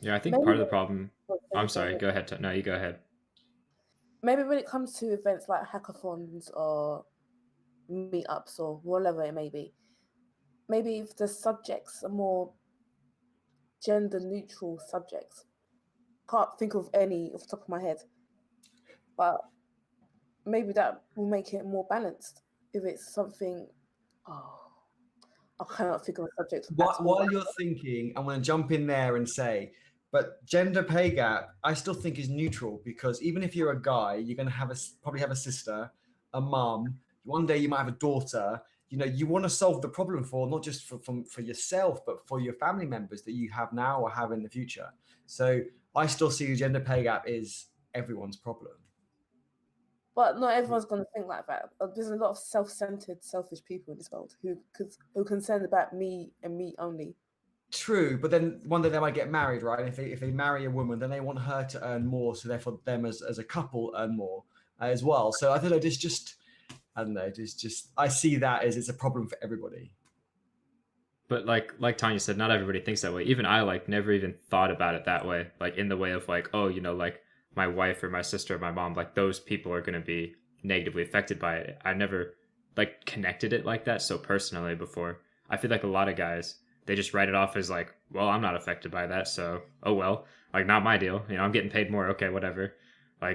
Yeah, I think part of the problem. I'm sorry. Go ahead. No, you go ahead. Maybe when it comes to events like hackathons or meetups or whatever it may be, maybe if the subjects are more gender neutral subjects. Can't think of any off the top of my head, but maybe that will make it more balanced. If it's something, I cannot think of a subject. While you're thinking, I'm going to jump in there and say, but gender pay gap, I still think is neutral, because even if you're a guy, you're going to probably have a sister, a mum. One day you might have a daughter. You want to solve the problem for not just for yourself, but for your family members that you have now or have in the future. So I still see the gender pay gap is everyone's problem. But not everyone's going to think like that. There's a lot of self-centered, selfish people in this world who are concerned about me and me only. True, but then one day they might get married, right? And if they marry a woman, then they want her to earn more, so therefore them as a couple earn more as well. So I don't know, I don't know, just I see that as it's a problem for everybody. But like Tanya said, not everybody thinks that way. Even I never even thought about it that way, in the way of my wife or my sister or my mom, those people are going to be negatively affected by it. I never connected it like that so personally before. I feel like a lot of guys, they just write it off as well, I'm not affected by that, so oh well, not my deal. I'm getting paid more, okay, whatever.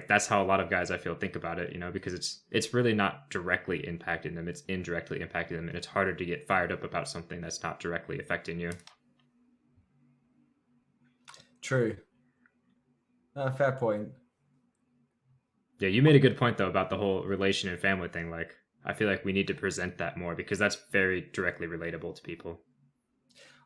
That's how a lot of guys I feel think about it, because it's really not directly impacting them, it's indirectly impacting them, and it's harder to get fired up about something that's not directly affecting you. True. Fair point. Yeah, you made a good point though about the whole relation and family thing. I feel like we need to present that more, because that's very directly relatable to people.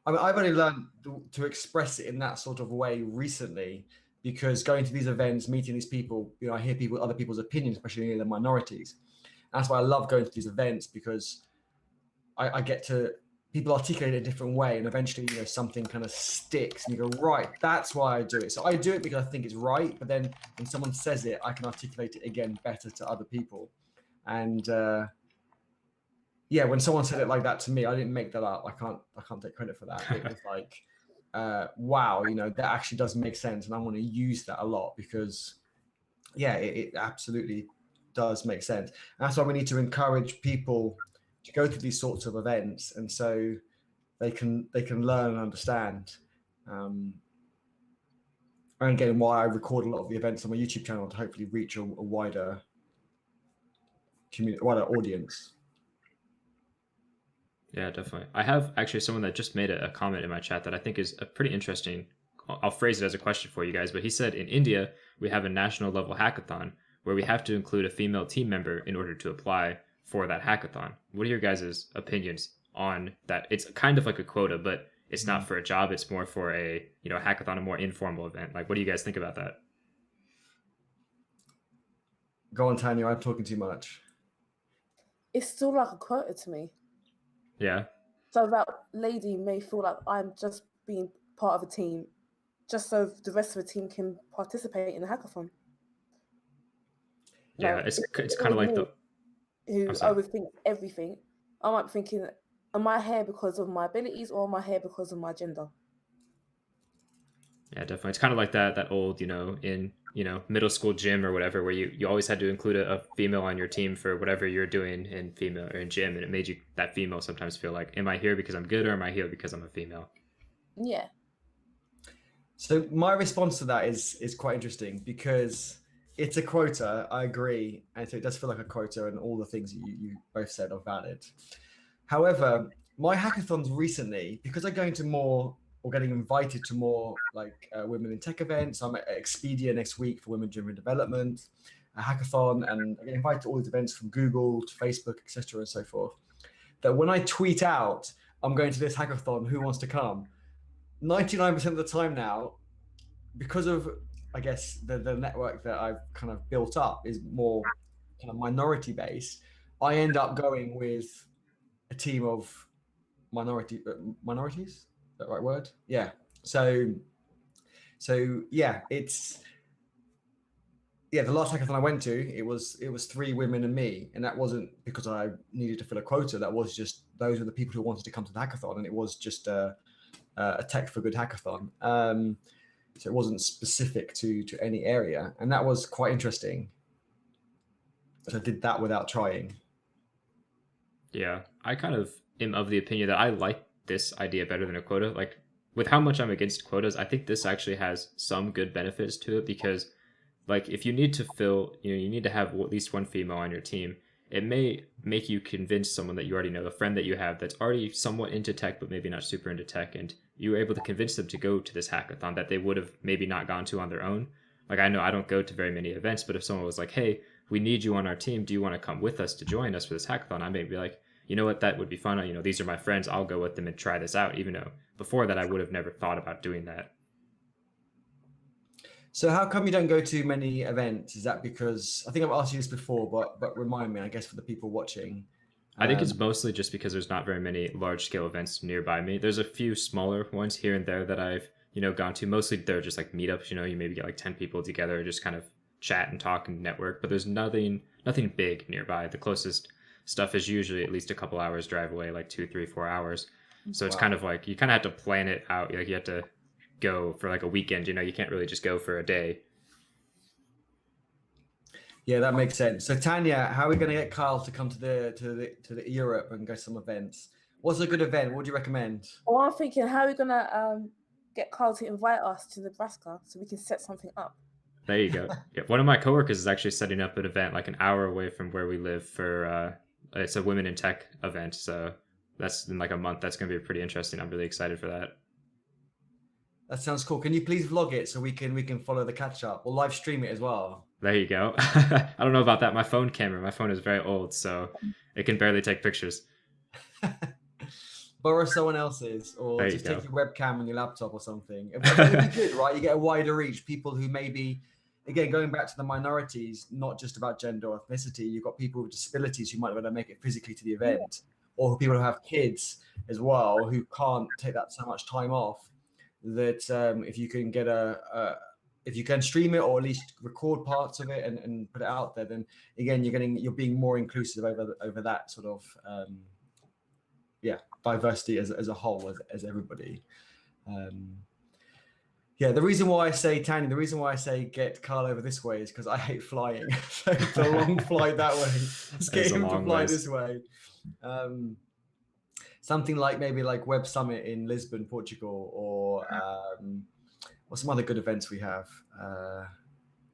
I mean, I've only learned to express it in that sort of way recently, because going to these events, meeting these people, I hear other people's opinions, especially the minorities. And that's why I love going to these events, because I get to people articulate it a different way, and eventually, something kind of sticks, and you go, right, that's why I do it. So I do it because I think it's right, but then when someone says it, I can articulate it again better to other people. And when someone said it like that to me, I didn't make that up. I can't take credit for that. It was wow, that actually does make sense, and I want to use that a lot because, yeah, it absolutely does make sense. And that's why we need to encourage people to go to these sorts of events, and so they can learn and understand. And again, why I record a lot of the events on my YouTube channel to hopefully reach a wider community, wider audience. Yeah, definitely. I have actually someone that just made a comment in my chat that I think is a pretty interesting. I'll phrase it as a question for you guys, but he said in India, we have a national level hackathon where we have to include a female team member in order to apply for that hackathon. What are your guys' opinions on that? It's kind of like a quota, but it's not for a job. It's more for a, hackathon, a more informal event. Like, what do you guys think about that? Go on, Tanya, I'm talking too much. It's still like a quota to me. Yeah. So that lady may feel like I'm just being part of a team, just so the rest of the team can participate in the hackathon. Yeah, Like, it's kind of like the who overthinks everything. I might be thinking, am I here because of my abilities or am I here because of my gender? Yeah, definitely. It's kind of like that old, in middle school gym or whatever, where you always had to include a female on your team for whatever you're doing in female or in gym, and it made that female sometimes feel like, am I here because I'm good or am I here because I'm a female? Yeah. So my response to that is quite interesting because it's a quota. I agree, and so it does feel like a quota, and all the things that you both said are valid. However, my hackathons recently, because I'm going to more or getting invited to more like women in tech events. I'm at Expedia next week for women-driven development, a hackathon, and I get invited to all these events from Google to Facebook, etc., and so forth. That when I tweet out, I'm going to this hackathon, who wants to come? 99% of the time now, because of, I guess, the network that I've kind of built up is more kind of minority based, I end up going with a team of minorities. Is that the right word? Yeah. So yeah, the last hackathon I went to, it was 3 women and me, and that wasn't because I needed to fill a quota. That was just those were the people who wanted to come to the hackathon, and it was just a tech for good hackathon. So it wasn't specific to any area, and that was quite interesting. So I did that without trying. Yeah, I kind of am of the opinion that I like this idea better than a quota. Like, with how much I'm against quotas, I think this actually has some good benefits to it because, like, if you need to fill, you need to have at least one female on your team. It may make you convince someone that you already know, a friend that you have that's already somewhat into tech, but maybe not super into tech, and you were able to convince them to go to this hackathon that they would have maybe not gone to on their own. Like, I know I don't go to very many events, but if someone was like, hey, we need you on our team, do you want to come with us to join us for this hackathon? I may be like, you know what, that would be fun. These are my friends. I'll go with them and try this out, even though before that I would have never thought about doing that. So how come you don't go to many events? Is that because, I think I've asked you this before, but remind me, I guess, for the people watching. I think it's mostly just because there's not very many large scale events nearby me. There's a few smaller ones here and there that I've, gone to. Mostly they're just like meetups, you maybe get like 10 people together, just kind of chat and talk and network, but there's nothing big nearby. The closest stuff is usually at least a couple hours drive away, like 2, 3, 4 hours. So it's kind of like, you kind of have to plan it out. Like, you have to go for like a weekend, you can't really just go for a day. Yeah, that makes sense. So Tanya, how are we going to get Kyle to come to the Europe and go to some events? What's a good event? What would you recommend? Well, I'm thinking, how are we going to get Kyle to invite us to Nebraska so we can set something up? There you go. Yeah, one of my coworkers is actually setting up an event like an hour away from where we live for it's a women in tech event. So that's in like a month. That's going to be pretty interesting. I'm really excited for that. That sounds cool. Can you please vlog it so we can follow the catch up? We'll live stream it as well. There you go. I don't know about that. My phone is very old, so it can barely take pictures. Borrow someone else's, or just take your webcam and your laptop or something. It'd be good, right? You get a wider reach. People who maybe, again, going back to the minorities, not just about gender or ethnicity. You've got people with disabilities who might be able to make it physically to the event, or people who have kids as well who can't take that so much time off. That if you can get if you can stream it or at least record parts of it and put it out there, then again you're being more inclusive over that sort of diversity as a whole, as everybody. Yeah, the reason why I say, Tanya, the reason why I say get Carl over this way is because I hate flying. So it's a long flight that way. Let's get him to fly this way. Something like maybe like Web Summit in Lisbon, Portugal, or some other good events we have.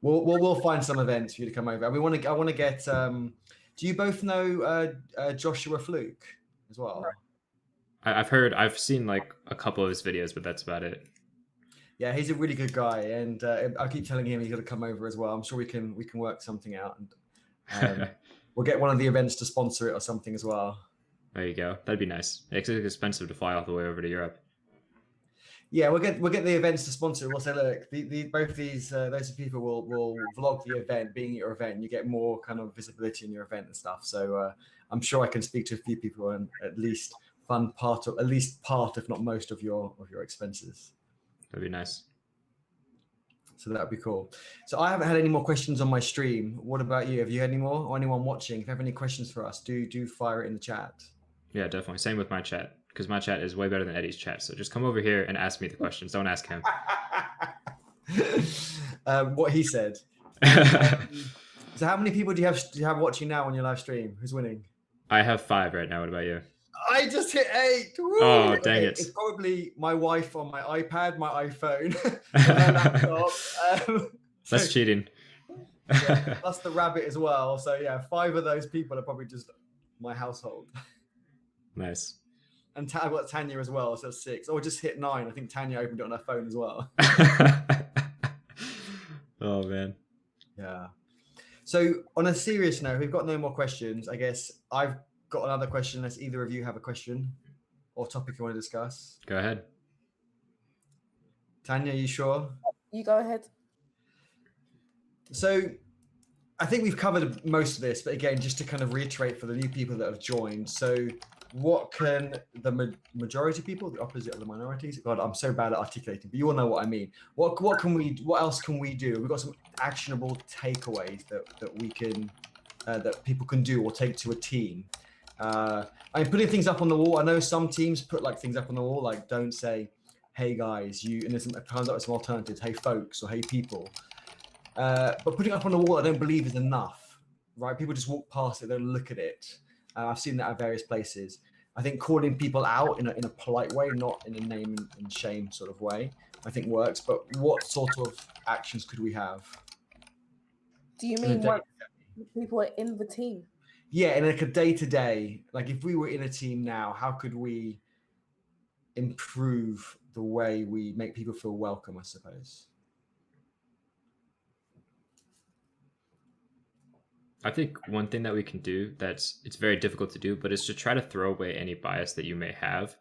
We'll find some events for you to come over. And I want to get. Do you both know Joshua Fluke as well? I've seen like a couple of his videos, but that's about it. Yeah, he's a really good guy, and I keep telling him he's got to come over as well. I'm sure we can work something out, and we'll get one of the events to sponsor it or something as well. There you go. That'd be nice. It's expensive to fly all the way over to Europe. Yeah, we'll get the events to sponsor it. We'll say, look, both these those people will vlog the event, being at your event, and you get more kind of visibility in your event and stuff. So I'm sure I can speak to a few people and at least fund part, if not most, of your expenses. That'd be nice. So that'd be cool. So I haven't had any more questions on my stream. What about you? Have you had any more? Or anyone watching? If you have any questions for us, do fire it in the chat. Yeah, definitely. Same with my chat, because my chat is way better than Eddie's chat. So just come over here and ask me the questions. Don't ask him. What he said. So how many people do you have watching now on your live stream? Who's winning? I have 5 right now. What about you? I just hit 8. Woo! Oh, dang it. It's probably my wife on my iPad, my iPhone, my laptop. That's cheating. Yeah, plus the rabbit as well. So yeah, 5 of those people are probably just my household. Nice. And I've got Tanya as well, so 6. Or just hit 9. I think Tanya opened it on her phone as well. Oh, man. Yeah. So on a serious note, we've got no more questions. I guess I've got another question unless either of you have a question or topic you want to discuss. Go ahead. Tanya, are you sure? You go ahead. So I think we've covered most of this, but again, just to kind of reiterate for the new people that have joined. So what can the majority people, the opposite of the minorities, God, I'm so bad at articulating, but you all know what I mean. What else can we do? We've got some actionable takeaways that we can, that people can do or take to a team. I mean, putting things up on the wall. I know some teams put like things up on the wall, like don't say, "Hey guys," and there's some alternatives. "Hey folks," or "Hey people." But putting it up on the wall, I don't believe is enough, right? People just walk past it, they don't look at it. I've seen that at various places. I think calling people out in a polite way, not in a name and shame sort of way, I think works. But what sort of actions could we have? Do you mean what people are in the team? Yeah, in like a day-to-day, like if we were in a team now, how could we improve the way we make people feel welcome, I suppose? I think one thing that we can do it's very difficult to do, but it's to try to throw away any bias that you may have.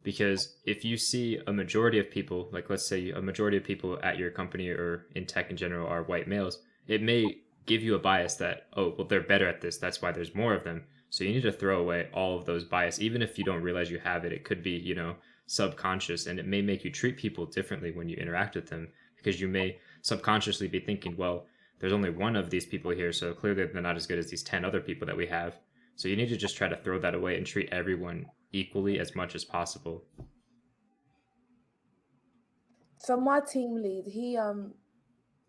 Because if you see a majority of people, like let's say a majority of people at your company or in tech in general are white males, it may give you a bias that, oh, well, they're better at this. That's why there's more of them. So you need to throw away all of those bias, even if you don't realize you have it. It could be, subconscious, and it may make you treat people differently when you interact with them, because you may subconsciously be thinking, well, there's only one of these people here, so clearly they're not as good as these 10 other people that we have. So you need to just try to throw that away and treat everyone equally as much as possible. So my team lead,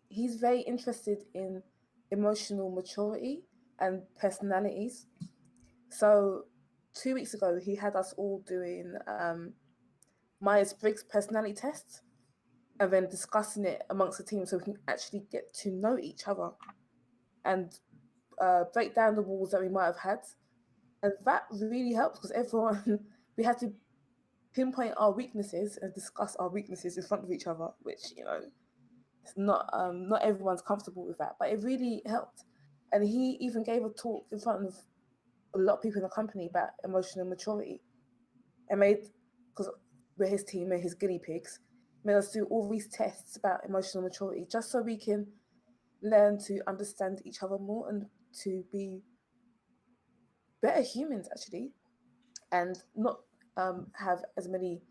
he's very interested in emotional maturity and personalities. So 2 weeks ago, he had us all doing Myers-Briggs personality tests and then discussing it amongst the team so we can actually get to know each other and break down the walls that we might have had. And that really helps because everyone, we had to pinpoint our weaknesses and discuss our weaknesses in front of each other, which, it's not everyone's comfortable with that, but it really helped. And he even gave a talk in front of a lot of people in the company about emotional maturity and because we're his team and his guinea pigs, made us do all these tests about emotional maturity just so we can learn to understand each other more and to be better humans, actually, and not have as many,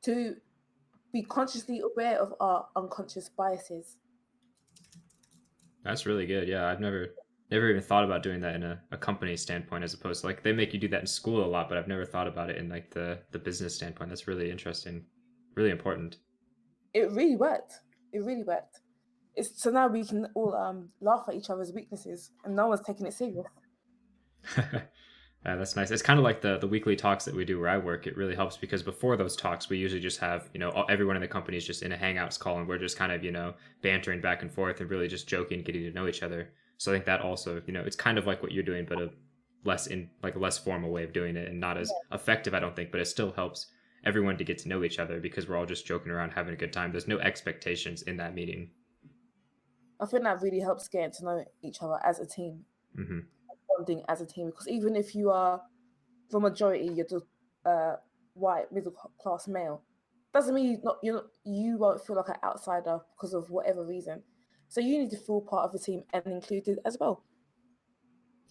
to be consciously aware of our unconscious biases. That's really good. Yeah, I've never even thought about doing that in a company standpoint, as opposed to, like, they make you do that in school a lot, but I've never thought about it in like the business standpoint. That's really interesting. really important. It really worked. It really worked. So now we can all laugh at each other's weaknesses, and no one's taking it serious. That's nice. It's kind of like the weekly talks that we do where I work. It really helps because before those talks, we usually just have, everyone in the company is just in a Hangouts call and we're just kind of, bantering back and forth and really just joking, getting to know each other. So I think that also, it's kind of like what you're doing, but a less formal way of doing it and not as effective, I don't think, but it still helps everyone to get to know each other because we're all just joking around, having a good time. There's no expectations in that meeting. I think that really helps getting to know each other as a team. Mm-hmm. Bonding as a team, because even if you are the majority, you're just white middle class male, doesn't mean you won't feel like an outsider because of whatever reason. So you need to feel part of the team and included as well.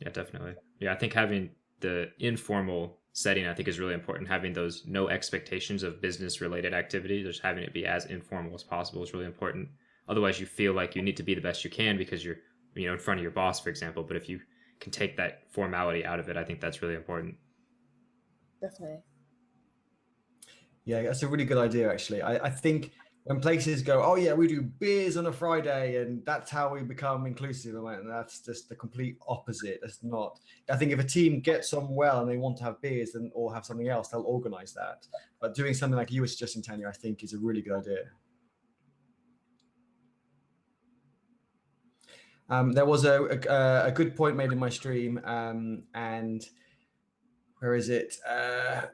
Yeah, definitely. Yeah, I think having the informal setting, I think, is really important. Having those no expectations of business related activity, just having it be as informal as possible is really important. Otherwise, you feel like you need to be the best you can because you're, in front of your boss, for example. But if you can take that formality out of it, I think that's really important. Definitely. Yeah, that's a really good idea, actually. I think when places go, oh yeah, we do beers on a Friday and that's how we become inclusive, and that's just the complete opposite. That's not. I think if a team gets on well and they want to have beers or have something else, they'll organize that. But doing something like you were suggesting, Tanya, I think is a really good idea. There was a good point made in my stream, and where is it?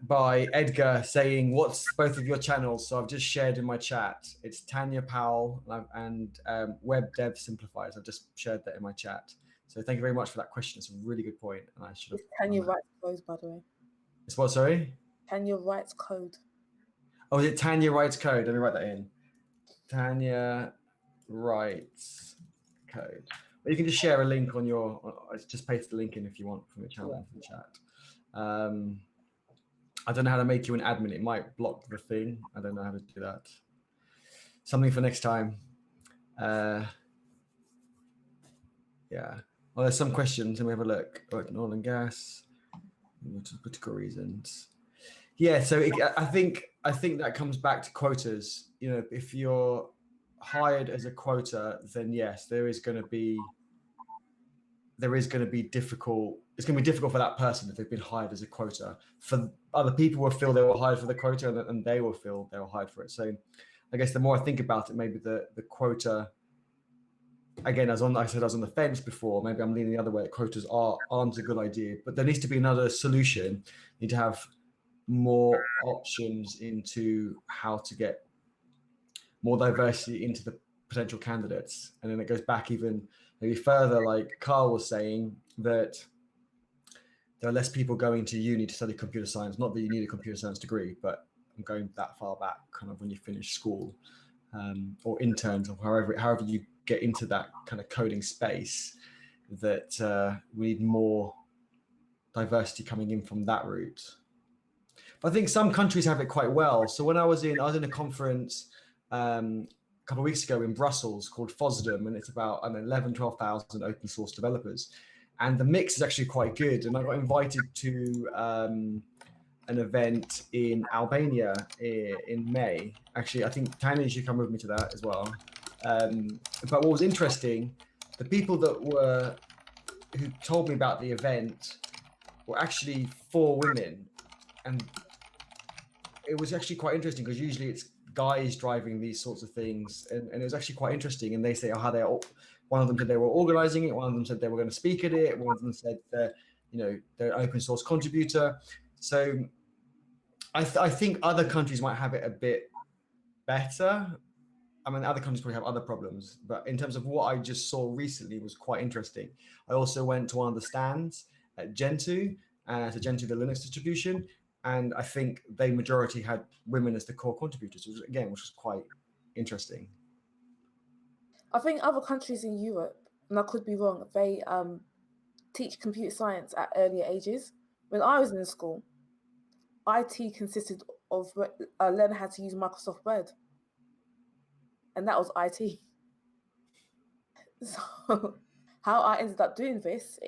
By Edgar saying, what's both of your channels? So I've just shared in my chat. It's Tanya Powell and Web Dev Simplifiers. I've just shared that in my chat. So thank you very much for that question. It's a really good point. And I should have. Tanya writes code, by the way. It's what, sorry? Tanya writes code. Oh, is it Tanya writes code? Let me write that in. Tanya writes code. But you can just share a link on your, just paste the link in if you want from your channel in the chat. I don't know how to make you an admin. It might block the thing. I don't know how to do that. Something for next time. Yeah. Well, there's some questions. Let me have a look. Oil and gas, political reasons. Yeah. So I think that comes back to quotas. If you're hired as a quota, then yes, there is going to be difficult. It's going to be difficult for that person if they've been hired as a quota. For other people will feel they were hired for the quota, and they will feel they were hired for it. So I guess the more I think about it, maybe the quota, again, I said I was on the fence before, maybe I'm leaning the other way. Quotas aren't a good idea, but there needs to be another solution. You need to have more options into how to get more diversity into the potential candidates. And then it goes back even maybe further, like Carl was saying, that there are less people going to uni to study computer science. Not that you need a computer science degree, but I'm going that far back, kind of when you finish school, or interns, or however you get into that kind of coding space, that we need more diversity coming in from that route. But I think some countries have it quite well. So when I was in a conference a couple of weeks ago in Brussels called FOSDEM, and it's about 12,000 open source developers. And the mix is actually quite good. And I got invited to an event in Albania in May. Actually, I think Tanya should come with me to that as well. But what was interesting, the people who told me about the event were actually 4 women. And it was actually quite interesting because usually it's guys driving these sorts of things. And it was actually quite interesting. And they say how they're all, one of them said they were organizing it. One of them said they were going to speak at it. One of them said they're an open source contributor. So I think other countries might have it a bit better. I mean, other countries probably have other problems, but in terms of what I just saw recently was quite interesting. I also went to one of the stands at Gentoo, to Gentoo, the Linux distribution, and I think they majority had women as the core contributors, which was quite interesting. I think other countries in Europe, and I could be wrong, they teach computer science at earlier ages. When I was in school, IT consisted of learning how to use Microsoft Word. And that was IT. So how I ended up doing this,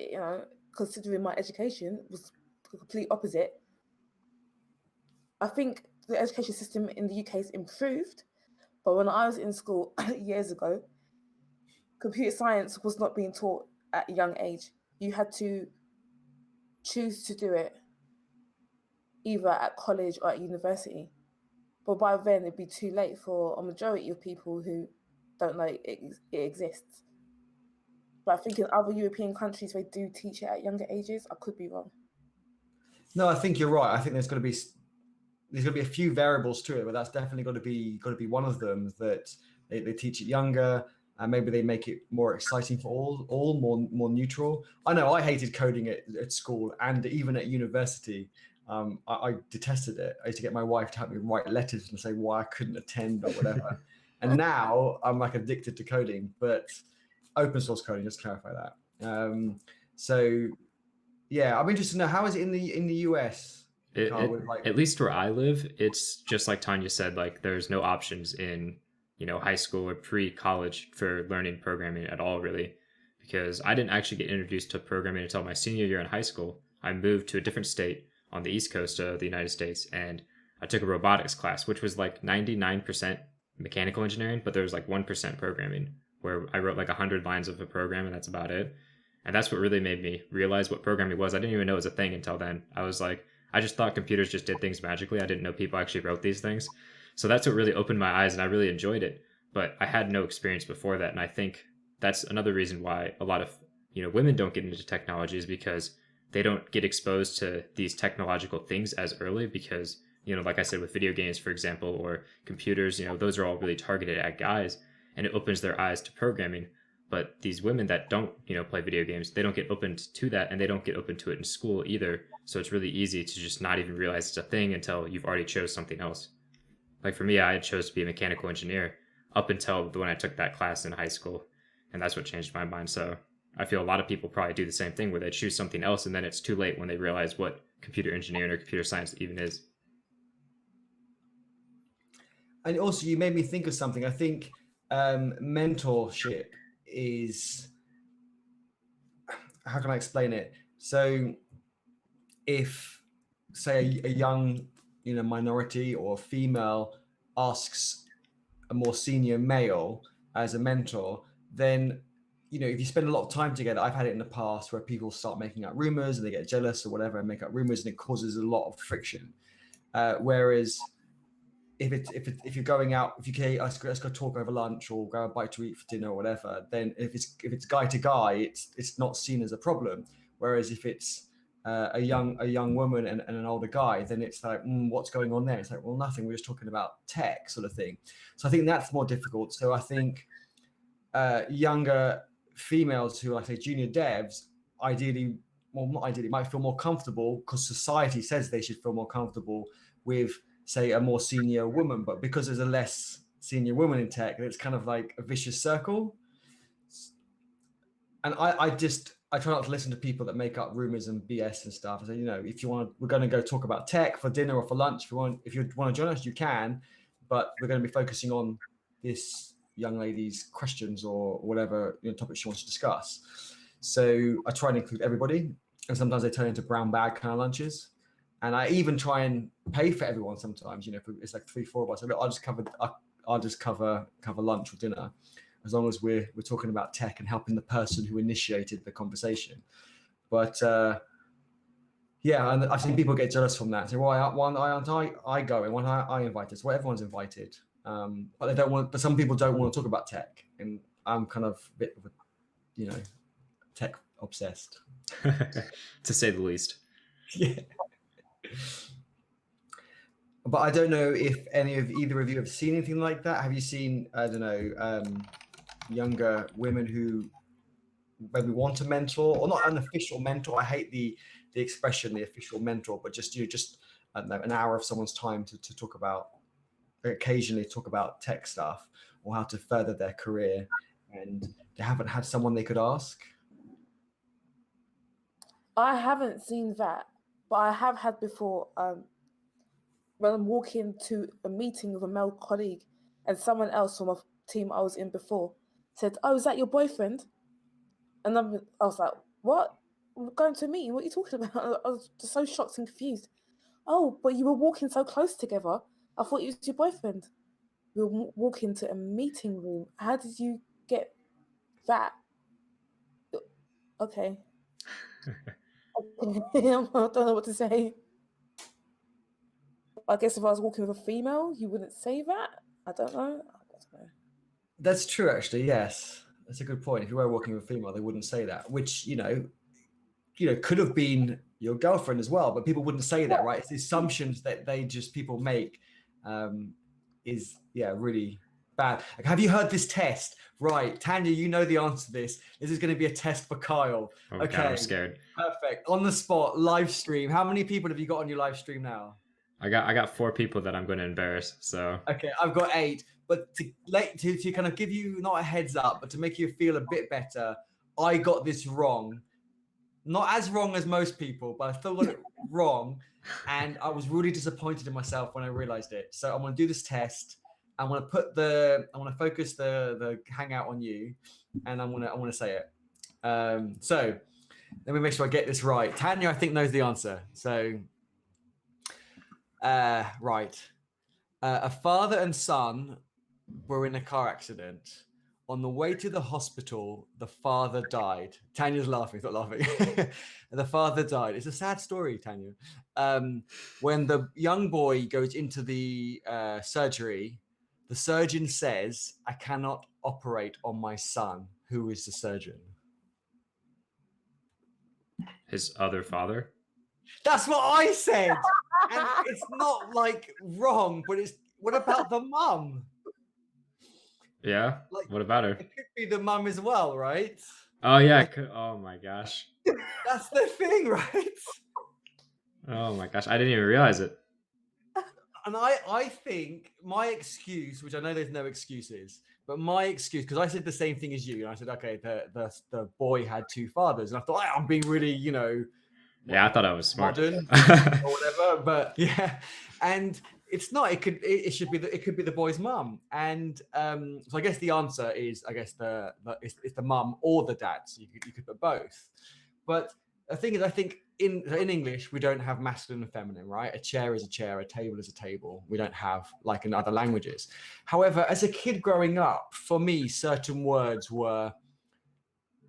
considering my education, was the complete opposite. I think the education system in the UK has improved, but when I was in school years ago, computer science was not being taught at a young age. You had to choose to do it either at college or at university. But by then, it'd be too late for a majority of people who don't know it exists. But I think in other European countries, they do teach it at younger ages. I could be wrong. No, I think you're right. I think there's going to be a few variables to it, but that's definitely got to be one of them, that they teach it younger, and maybe they make it more exciting for all more neutral. I know I hated coding at school and even at university. I detested it. I used to get my wife to help me write letters and say why I couldn't attend or whatever. And now I'm like addicted to coding, but open source coding, just to clarify that. So yeah, I'm interested to know, how is it in the US? At least where I live, it's just like Tanya said, like there's no options in, high school or pre-college for learning programming at all, really, because I didn't actually get introduced to programming until my senior year in high school. I moved to a different state on the East Coast of the United States, and I took a robotics class, which was like 99% mechanical engineering, but there was like 1% programming, where I wrote like 100 lines of a program, and that's about it. And that's what really made me realize what programming was. I didn't even know it was a thing until then. I just thought computers just did things magically. I didn't know people actually wrote these things. So that's what really opened my eyes, and I really enjoyed it. But I had no experience before that, and I think that's another reason why a lot of women don't get into technology, is because they don't get exposed to these technological things as early, because like I said, with video games, for example, or computers, those are all really targeted at guys, and it opens their eyes to programming. But these women that don't play video games, they don't get opened to that, and they don't get open to it in school either. So it's really easy to just not even realize it's a thing until you've already chose something else. Like for me, I chose to be a mechanical engineer up until when I took that class in high school, and that's what changed my mind. So I feel a lot of people probably do the same thing, where they choose something else, and then it's too late when they realize what computer engineering or computer science even is. And also, you made me think of something. I think mentorship is, how can I explain it? So if, say, a young minority or female asks a more senior male as a mentor, then if you spend a lot of time together, I've had it in the past where people start making up rumors and they get jealous or whatever and make up rumors, and it causes a lot of friction. Whereas if you're going out, if you say, let's go talk over lunch or go a bite to eat for dinner or whatever, then if it's guy to guy, it's not seen as a problem. Whereas if it's a young woman and an older guy, then it's like, what's going on there? It's like, well, nothing. We're just talking about tech, sort of thing. So I think that's more difficult. So I think younger females who are, say, junior devs, ideally, well, not ideally, might feel more comfortable because society says they should feel more comfortable with, say, a more senior woman. But because there's a less senior woman in tech, it's kind of like a vicious circle. And I try not to listen to people that make up rumors and BS and stuff. I say, if you want, we're going to go talk about tech for dinner or for lunch. If you want to join us, you can, but we're going to be focusing on this young lady's questions or whatever topic she wants to discuss. So I try and include everybody, and sometimes they turn into brown bag kind of lunches. And I even try and pay for everyone sometimes. If it's like 3-4 of us, I'll just cover lunch or dinner, as long as we're talking about tech and helping the person who initiated the conversation. But yeah, and I've seen people get jealous from that. So why aren't I going? Why aren't I invited? So everyone's invited, but they don't want. But some people don't want to talk about tech, and I'm kind of a bit of a, tech obsessed, to say the least. Yeah. But I don't know if either of you have seen anything like that. Have you seen, I don't know, younger women who maybe want a mentor, or not an official mentor? I hate the expression, the official mentor, but just I don't know, an hour of someone's time to talk about, occasionally talk about tech stuff or how to further their career, and they haven't had someone they could ask. I haven't seen that, but I have had before. When I'm walking to a meeting with a male colleague, and someone else from a team I was in before said, "Oh, is that your boyfriend?" And I was like, "What? I'm going to a meeting. What are you talking about?" I was just so shocked and confused. "Oh, but you were walking so close together." I thought you was your boyfriend. We were walking to a meeting room. How did you get that? Okay. I don't know what to say. I guess if I was walking with a female, you wouldn't say that. I don't know. That's true, actually. Yes, that's a good point. If you were walking with a female, they wouldn't say that, which could have been your girlfriend as well, but people wouldn't say that, right? It's the assumptions that people make is really bad. Like, have you heard this test? Right, Tanya, you know the answer to this. This is going to be a test for Kyle. Oh, okay, God, I'm scared. Perfect. On the spot, live stream. How many people have you got on your live stream now? I got 4 people that I'm going to embarrass. So okay, I've got 8. But to kind of give you not a heads up, but to make you feel a bit better, I got this wrong. Not as wrong as most people, but I still got it wrong, and I was really disappointed in myself when I realized it. So I'm going to do this test. I'm going to focus the hangout on you, and I'm going to say it. So let me make sure I get this right. Tanya, I think, knows the answer. So, right. A father and son were in a car accident. On the way to the hospital, the father died. Tanya's laughing, stop laughing. The father died. It's a sad story, Tanya. When the young boy goes into the surgery, the surgeon says, "I cannot operate on my son." Who is the surgeon? his other father. That's what I said. And it's not like wrong, but it's, what about the mum? Yeah. Like, what about her? It could be the mum as well, right? Oh yeah. Oh my gosh. That's the thing, right? Oh my gosh. I didn't even realize it. And I think my excuse, which I know there's no excuses, but my excuse, because I said the same thing as you, and I said, okay, the boy had 2 fathers, and I thought, I'm being really, Yeah, I thought I was smart. modern or whatever, but yeah, and it's not. It could be the boy's mum, and so I guess the answer is, I guess it's the mum or the dad. So you could put both, but the thing is, I think in English we don't have masculine and feminine, right? A chair is a chair, a table is a table. We don't have like in other languages. However, as a kid growing up, for me, certain words were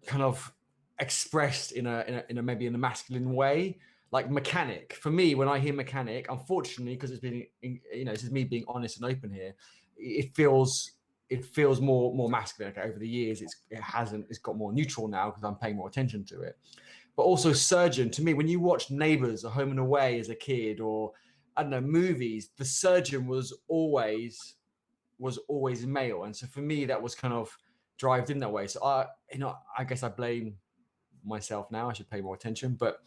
kind of expressed in a maybe in a masculine way, like mechanic. For me, when I hear mechanic, unfortunately, because it's been, this is me being honest and open here, it feels more masculine. Okay, over the years, it's got more neutral now because I'm paying more attention to it. But also surgeon, to me, when you watch Neighbours or Home and Away as a kid, or I don't know, movies, the surgeon was always male, and so for me that was kind of drived in that way. So I guess I blame myself now. I should pay more attention, but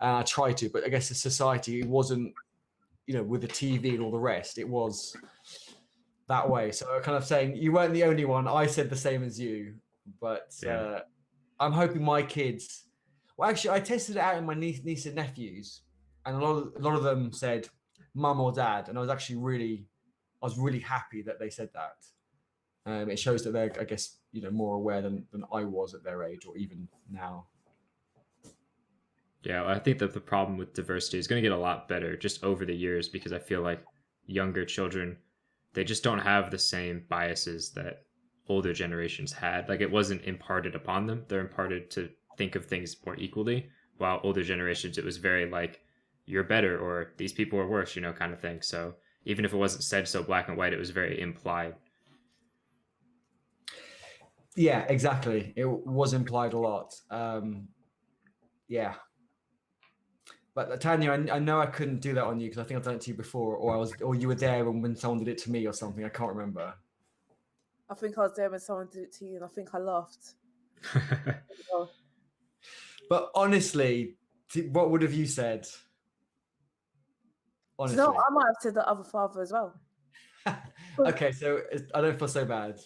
I try to. But I guess the society, it wasn't, with the TV and all the rest, it was that way. So I'm kind of saying you weren't the only one. I said the same as you, but yeah. I'm hoping my kids. Well, actually, I tested it out in my niece and nephews, and a lot of them said mum or dad, and I was really happy that they said that. It shows that they're, I guess, more aware than I was at their age, or even now. Yeah, I think that the problem with diversity is going to get a lot better just over the years, because I feel like younger children, they just don't have the same biases that older generations had. Like, it wasn't imparted upon them. They're imparted to think of things more equally, while older generations, it was very like, you're better, or these people are worse, kind of thing. So even if it wasn't said so black and white, it was very implied. Yeah, exactly. It was implied a lot. Yeah. But Tanya, I know I couldn't do that on you because I think I've done it to you before, or you were there when someone did it to me or something. I can't remember. I think I was there when someone did it to you, and I think I laughed. But honestly, what would have you said? Honestly, no, I might have said the other father as well. Okay, so I don't feel so bad.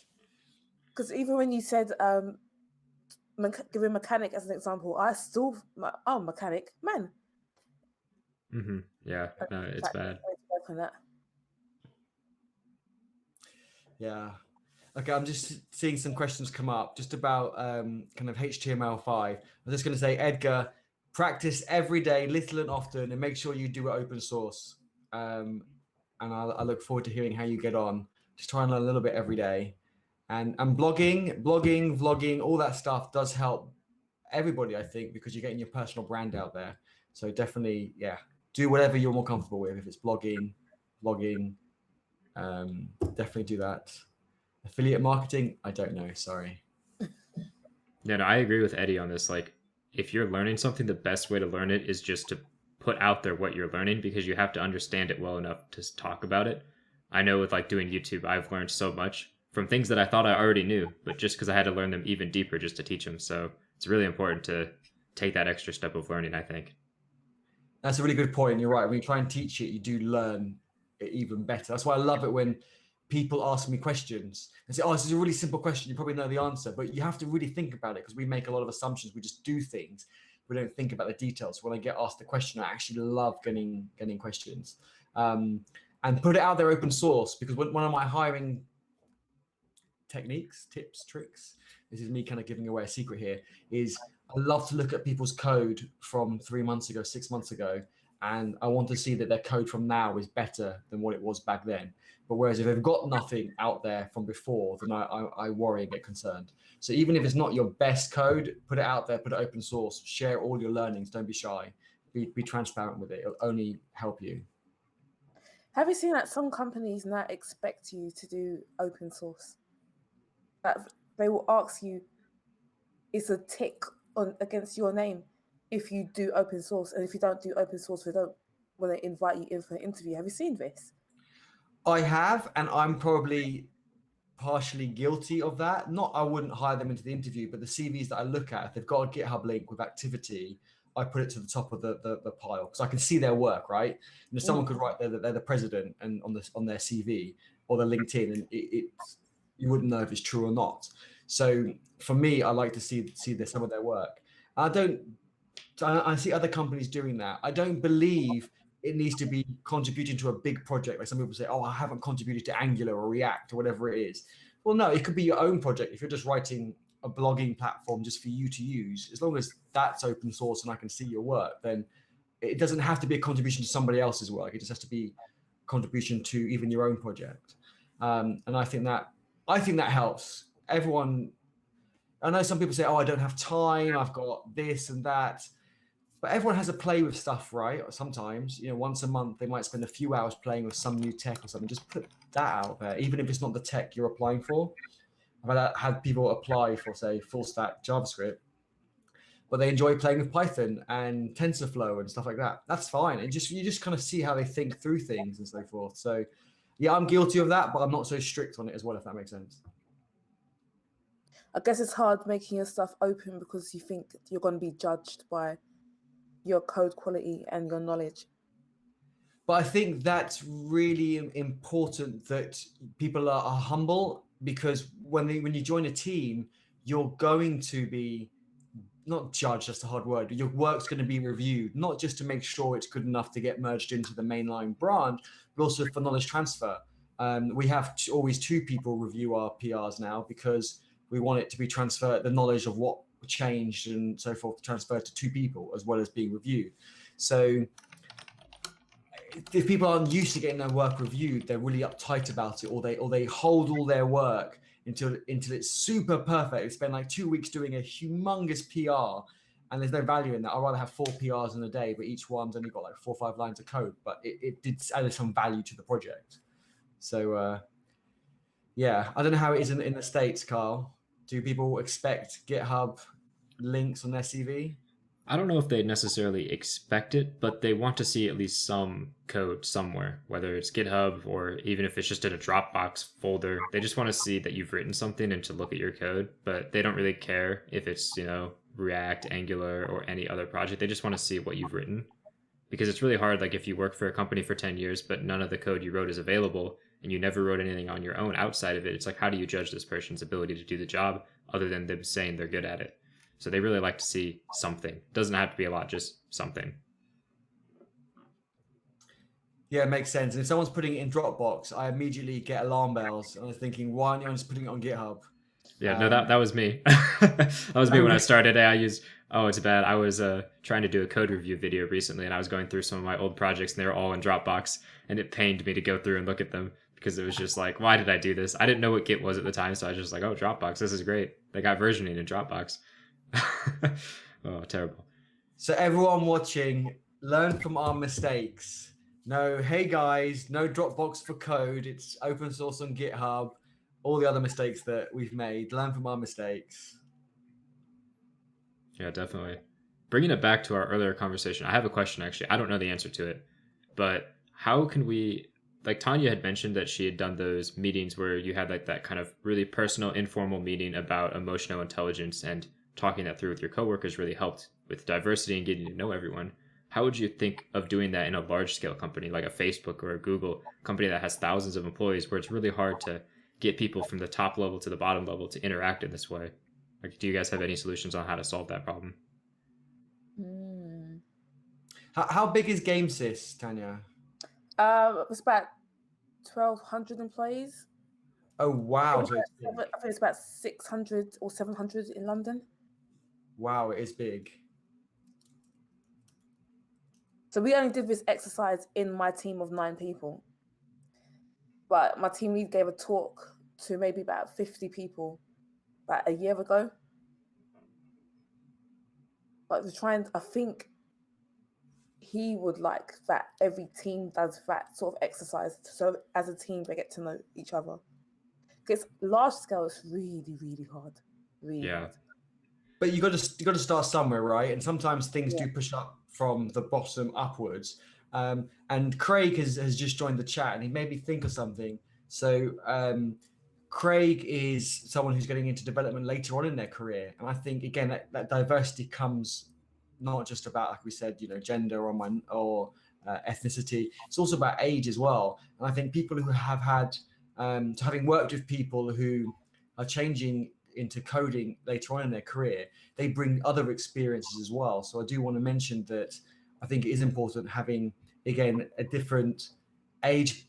Because even when you said giving mechanic as an example, I still mechanic man. Mm-hmm. Yeah, no, it's bad. Yeah. Okay, I'm just seeing some questions come up just about kind of HTML5. I'm just going to say, Edgar, practice every day, little and often, and make sure you do it open source. and I look forward to hearing how you get on. Just try and learn a little bit every day. And blogging, vlogging, all that stuff does help everybody, I think, because you're getting your personal brand out there. So definitely, yeah, do whatever you're more comfortable with. If it's blogging, vlogging, definitely do that. Affiliate marketing, I don't know, sorry. Yeah, no, I agree with Eddie on this. Like, if you're learning something, the best way to learn it is just to put out there what you're learning, because you have to understand it well enough to talk about it. I know with like doing YouTube, I've learned so much from things that I thought I already knew, but just because I had to learn them even deeper just to teach them. So it's really important to take that extra step of learning, I think. That's a really good point. You're right. When you try and teach it, you do learn it even better. That's why I love it when people ask me questions and say, oh, this is a really simple question. You probably know the answer, but you have to really think about it, because we make a lot of assumptions. We just do things. We don't think about the details. When I get asked a question, I actually love getting questions. And put it out there open source, because one of my hiring techniques, tips, tricks, this is me kind of giving away a secret here, is I love to look at people's code from 3 months ago, 6 months ago, and I want to see that their code from now is better than what it was back then. But whereas if they've got nothing out there from before, then I worry and get concerned. So even if it's not your best code, put it out there, put it open source, share all your learnings, don't be shy, be transparent with it. It'll only help you. Have you seen that some companies now expect you to do open source? That they will ask you, it's a tick on against your name if you do open source, and if you don't do open source, they don't want to invite you in for an interview. Have you seen this? I have, and I'm probably partially guilty of that. Not, I wouldn't hire them into the interview, but the CVs that I look at, if they've got a GitHub link with activity, I put it to the top of the pile, because I can see their work, right? And if someone could write there that they're the president and on their CV or their LinkedIn, and you wouldn't know if it's true or not. So for me, I like to see some of their work. I see other companies doing that. I don't believe it needs to be contributing to a big project. Like some people say, oh, I haven't contributed to Angular or React or whatever it is. Well, no, it could be your own project. If you're just writing a blogging platform just for you to use, as long as that's open source and I can see your work, then it doesn't have to be a contribution to somebody else's work. It just has to be a contribution to even your own project. And I think that helps everyone. I know some people say, oh, I don't have time, I've got this and that, but everyone has a play with stuff, right? Sometimes, once a month, they might spend a few hours playing with some new tech or something. Just put that out there, even if it's not the tech you're applying for. I've had people apply for, say, full stack JavaScript, but they enjoy playing with Python and TensorFlow and stuff like that. That's fine. You just kind of see how they think through things and so forth. So yeah, I'm guilty of that, but I'm not so strict on it as well, if that makes sense. I guess it's hard making your stuff open because you think you're going to be judged by your code quality and your knowledge. But I think that's really important, that people are humble, because when you join a team, you're going to be not judged, that's a hard word. Your work's going to be reviewed, not just to make sure it's good enough to get merged into the mainline branch, but also for knowledge transfer. We have always 2 people review our PRs now, because we want it to be transferred, the knowledge of what changed and so forth, transferred to 2 people as well as being reviewed. So if people aren't used to getting their work reviewed, they're really uptight about it, or they hold all their work until it's super perfect. They spend like 2 weeks doing a humongous PR, and there's no value in that. I'd rather have 4 PRs in a day, but each one's only got like 4 or 5 lines of code, but it did add some value to the project. So yeah, I don't know how it is in the States, Carl. Do people expect GitHub links on their CV? I don't know if they necessarily expect it, but they want to see at least some code somewhere, whether it's GitHub or even if it's just in a Dropbox folder. They just want to see that you've written something and to look at your code, but they don't really care if it's, React, Angular, or any other project. They just want to see what you've written, because it's really hard. Like if you work for a company for 10 years, but none of the code you wrote is available, and you never wrote anything on your own outside of it, it's like, how do you judge this person's ability to do the job other than them saying they're good at it? So they really like to see something. It doesn't have to be a lot, just something. Yeah, it makes sense. And if someone's putting it in Dropbox, I immediately get alarm bells. And I was thinking, why aren't you just putting it on GitHub? Yeah, no, that was me. That was me when I started. I used Oh, it's bad. I was trying to do a code review video recently, and I was going through some of my old projects, and they were all in Dropbox, and it pained me to go through and look at them because it was just like, why did I do this? I didn't know what Git was at the time, so I was just like, oh, Dropbox, this is great. They got versioning in Dropbox. Oh, terrible. So everyone watching, learn from our mistakes. No, hey guys, no Dropbox for code. It's open source on GitHub. All the other mistakes that we've made, learn from our mistakes. Yeah, definitely. Bringing it back to our earlier conversation, I have a question actually. I don't know the answer to it, but how can we, like Tanya had mentioned that she had done those meetings where you had like that kind of really personal, informal meeting about emotional intelligence, and talking that through with your coworkers really helped with diversity and getting to know everyone. How would you think of doing that in a large scale company like a Facebook or a Google company that has thousands of employees, where it's really hard to get people from the top level to the bottom level to interact in this way? Like, do you guys have any solutions on how to solve that problem? How big is GameSys, Tanya? It's about 1,200 employees. Oh, wow. So I think it's about 600 or 700 in London. Wow, it is big. So we only did this exercise in my team of 9 people. But my team lead gave a talk to maybe about 50 people about a year ago. But I think he would like that every team does that sort of exercise, so as a team they get to know each other. Because large scale is really, really hard. Really hard. But you got to start somewhere, right? And sometimes things do push up from the bottom upwards. And Craig has just joined the chat, and he made me think of something. So Craig is someone who's getting into development later on in their career, and I think again that diversity comes not just about, like we said, gender or ethnicity. It's also about age as well. And I think people who have had having worked with people who are changing into coding later on in their career, they bring other experiences as well. So I do want to mention that I think it is important having, again, a different age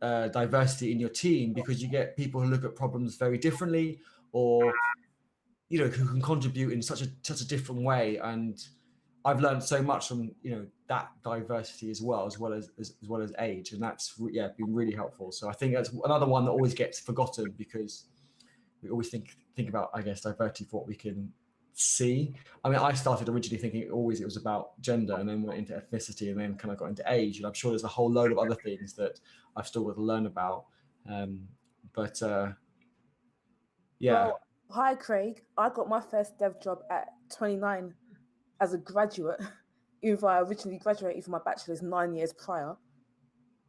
diversity in your team, because you get people who look at problems very differently, or who can contribute in such a different way. And I've learned so much from that diversity as well as age, and that's been really helpful. So I think that's another one that always gets forgotten, because we always think about, I guess, diversity for what we can see. I mean, I started originally thinking it was about gender, and then went into ethnicity, and then kind of got into age. And I'm sure there's a whole load of other things that I've still got to learn about. Well, hi, Craig. I got my first dev job at 29 as a graduate, even though I originally graduated from my bachelor's 9 years prior.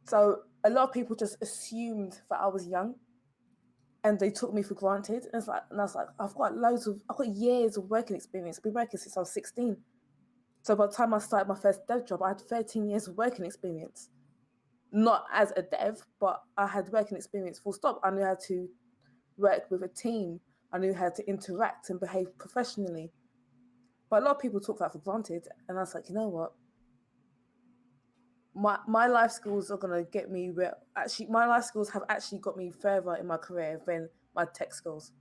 So a lot of people just assumed that I was young, and they took me for granted. And I was like, I've got years of working experience. I've been working since I was 16. So by the time I started my first dev job, I had 13 years of working experience. Not as a dev, but I had working experience full stop. I knew how to work with a team. I knew how to interact and behave professionally. But a lot of people took that for granted. And I was like, you know what? My life skills are going to get me where... Actually, my life skills have actually got me further in my career than my tech skills.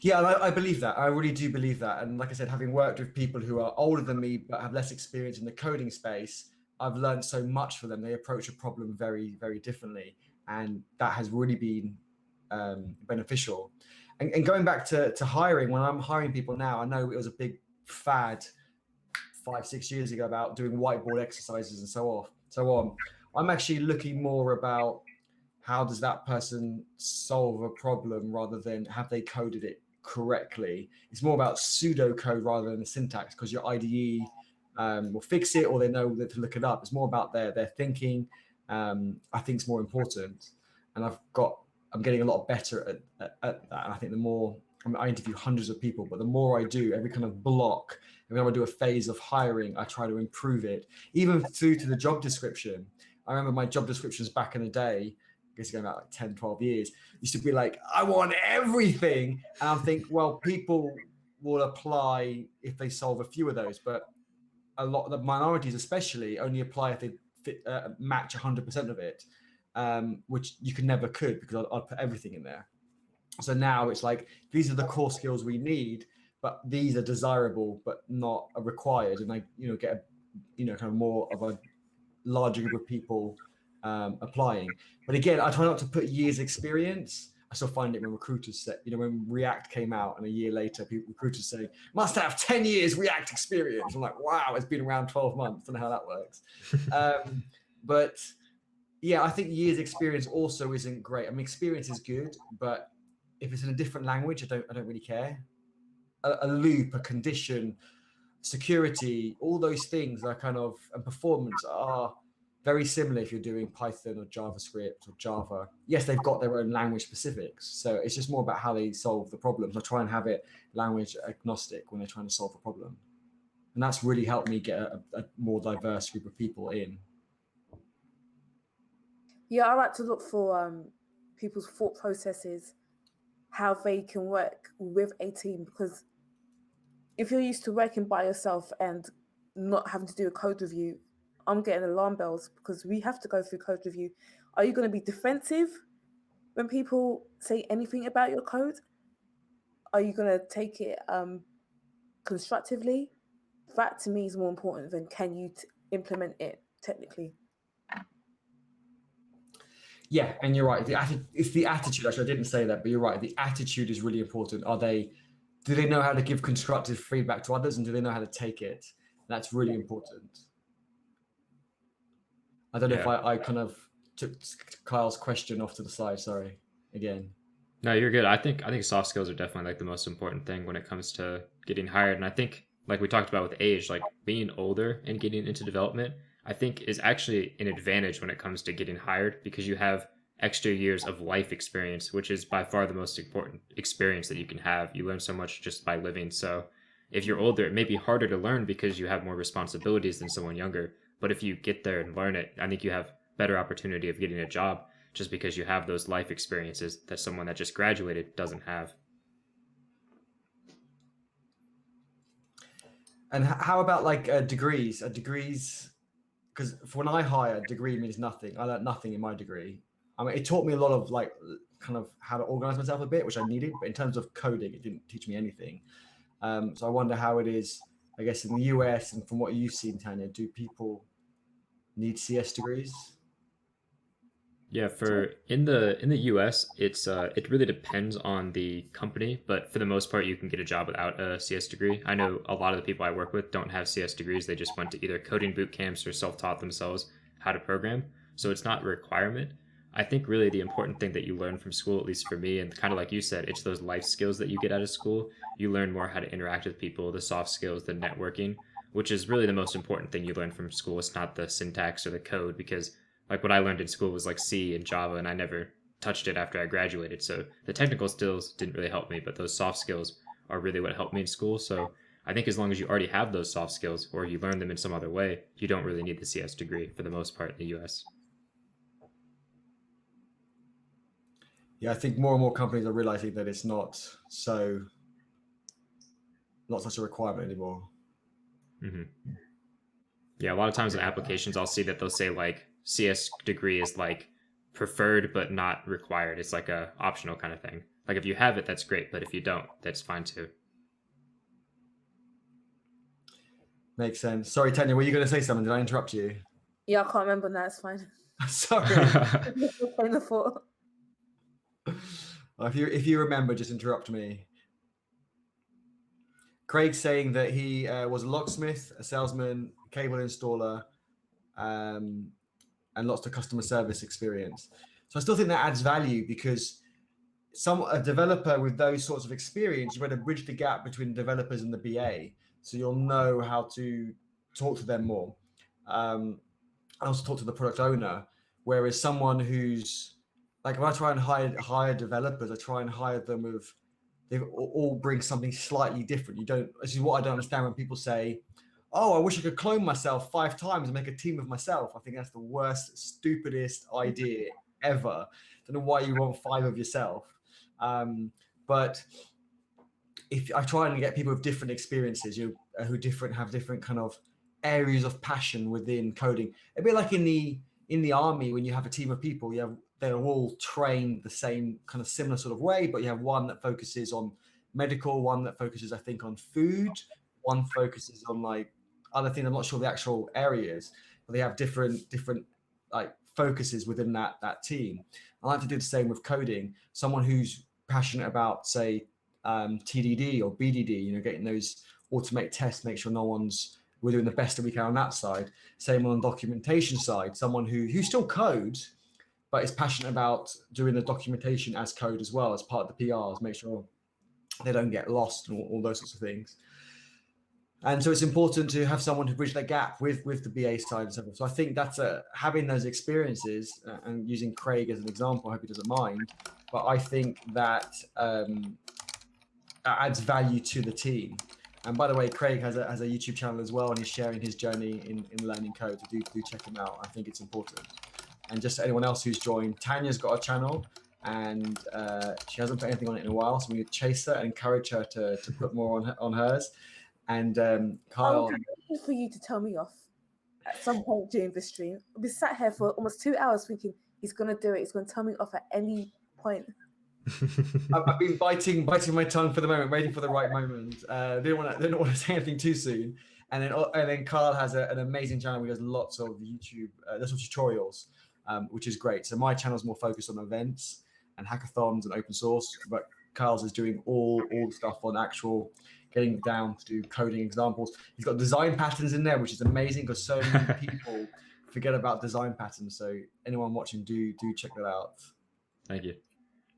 Yeah, I believe that. I really do believe that. And like I said, having worked with people who are older than me but have less experience in the coding space, I've learned so much from them. They approach a problem very, very differently. And that has really been beneficial. And going back to hiring, when I'm hiring people now, I know it was a big fad 5-6 years ago about doing whiteboard exercises and so on. I'm actually looking more about how does that person solve a problem rather than have they coded it correctly. It's more about pseudocode rather than the syntax, because your IDE will fix it, or they know that to look it up. It's more about their thinking. I think it's more important, and I'm getting a lot better at that. And I think the more I interview hundreds of people, but the more I do, every kind of block, every time I do a phase of hiring, I try to improve it, even through to the job description. I remember my job descriptions back in the day, I guess going back like 10, 12 years, used to be like, I want everything. And I think, well, people will apply if they solve a few of those, but a lot of the minorities especially only apply if they match 100% of it, which you could, because I'd put everything in there. So now it's like, these are the core skills we need, but these are desirable, but not required. And I, get a, kind of more of a larger group of people applying. But again, I try not to put years experience. I still find it when recruiters say, when React came out and a year later, recruiters say, must have 10 years React experience. I'm like, wow, it's been around 12 months. I don't know how that works. But yeah, I think years experience also isn't great. I mean, experience is good, but if it's in a different language, I don't really care. A loop, a condition, security, all those things are kind of, and performance are very similar if you're doing Python or JavaScript or Java. Yes, they've got their own language specifics. So it's just more about how they solve the problems. I try and have it language agnostic when they're trying to solve a problem. And that's really helped me get a more diverse group of people in. Yeah, I like to look for people's thought processes, how they can work with a team, because if you're used to working by yourself and not having to do a code review, I'm getting alarm bells because we have to go through code review. Are you going to be defensive when people say anything about your code? Are you going to take it constructively? That to me is more important than can you implement it technically. Yeah, and you're right. It's the attitude. Actually, I didn't say that, but you're right. The attitude is really important. Do they know how to give constructive feedback to others, and do they know how to take it? That's really important. I don't know if I kind of took Kyle's question off to the side. Sorry, again. No, you're good. I think soft skills are definitely like the most important thing when it comes to getting hired. And I think, like we talked about with age, like being older and getting into development, I think is actually an advantage when it comes to getting hired, because you have extra years of life experience, which is by far the most important experience that you can have. You learn so much just by living. So if you're older, it may be harder to learn because you have more responsibilities than someone younger. But if you get there and learn it, I think you have better opportunity of getting a job just because you have those life experiences that someone that just graduated doesn't have. And how about like degrees? Degrees, because when I hire, degree means nothing. I learned nothing in my degree. I mean, it taught me a lot of like kind of how to organize myself a bit, which I needed. But in terms of coding, it didn't teach me anything. So I wonder how it is, I guess, in the US, and from what you've seen, Tanya, do people need CS degrees? Yeah, in the US, it really depends on the company, but for the most part, you can get a job without a CS degree. I know a lot of the people I work with don't have CS degrees. They just went to either coding boot camps or self-taught themselves how to program. So it's not a requirement. I think really the important thing that you learn from school, at least for me, and kind of like you said, it's those life skills that you get out of school. You learn more how to interact with people, the soft skills, the networking, which is really the most important thing you learn from school. It's not the syntax or the code, because like what I learned in school was like C and Java, and I never touched it after I graduated. So the technical skills didn't really help me, but those soft skills are really what helped me in school. So I think as long as you already have those soft skills or you learn them in some other way, you don't really need the CS degree for the most part in the US. Yeah, I think more and more companies are realizing that it's not such a requirement anymore. Mm-hmm. Yeah, a lot of times in applications, I'll see that they'll say like CS degree is like preferred but not required. It's like a optional kind of thing. Like if you have it, that's great, but if you don't, that's fine too. Makes sense. Sorry, Tanya, were you going to say something? Did I interrupt you? Yeah, I can't remember now. It's fine. Sorry. Train of thought. If you remember, just interrupt me. Craig's saying that he was a locksmith, a salesman, cable installer, and lots of customer service experience. So I still think that adds value, because a developer with those sorts of experience, you're going to bridge the gap between developers and the BA. So you'll know how to talk to them more. And also talk to the product owner. Whereas someone who's like, when I try and hire developers, I try and hire them with, they all bring something slightly different. This is what I don't understand when people say, oh, I wish I could clone myself 5 times and make a team of myself. I think that's the worst, stupidest idea ever. Don't know why you want 5 of yourself. But if I try and get people with different experiences, who have different kind of areas of passion within coding. A bit like in the army, when you have a team of people, they're all trained the same kind of similar sort of way, but you have one that focuses on medical, one that focuses, I think, on food, one focuses on like other things. I'm not sure the actual areas, but they have different like focuses within that team. I like to do the same with coding. Someone who's passionate about, say, TDD or BDD, you know, getting those automated tests, make sure we're doing the best that we can on that side. Same on the documentation side, someone who still codes, but is passionate about doing the documentation as code as well, as part of the PRs, make sure they don't get lost and all those sorts of things. And so it's important to have someone to bridge that gap with the BA side and so forth. So I think that's having those experiences, and using Craig as an example, I hope he doesn't mind, but I think that adds value to the team. And by the way, Craig has a YouTube channel as well, and he's sharing his journey in learning code. So do check him out. I think it's important. And just anyone else who's joined, Tanya's got a channel, and she hasn't put anything on it in a while, so we need to chase her and encourage her to put more on hers. And Kyle, I'm waiting for you to tell me off at some point during this stream. I've been sat here for almost 2 hours thinking he's gonna do it. He's gonna tell me off at any point. I've been biting my tongue for the moment, waiting for the right moment. Didn't want to say anything too soon. And then Carl has an amazing channel. He does lots of YouTube, lots of tutorials, which is great. So my channel is more focused on events and hackathons and open source, but Carl's is doing all the stuff on actual getting down to do coding examples. He's got design patterns in there, which is amazing because so many people forget about design patterns. So anyone watching, do check that out. Thank you.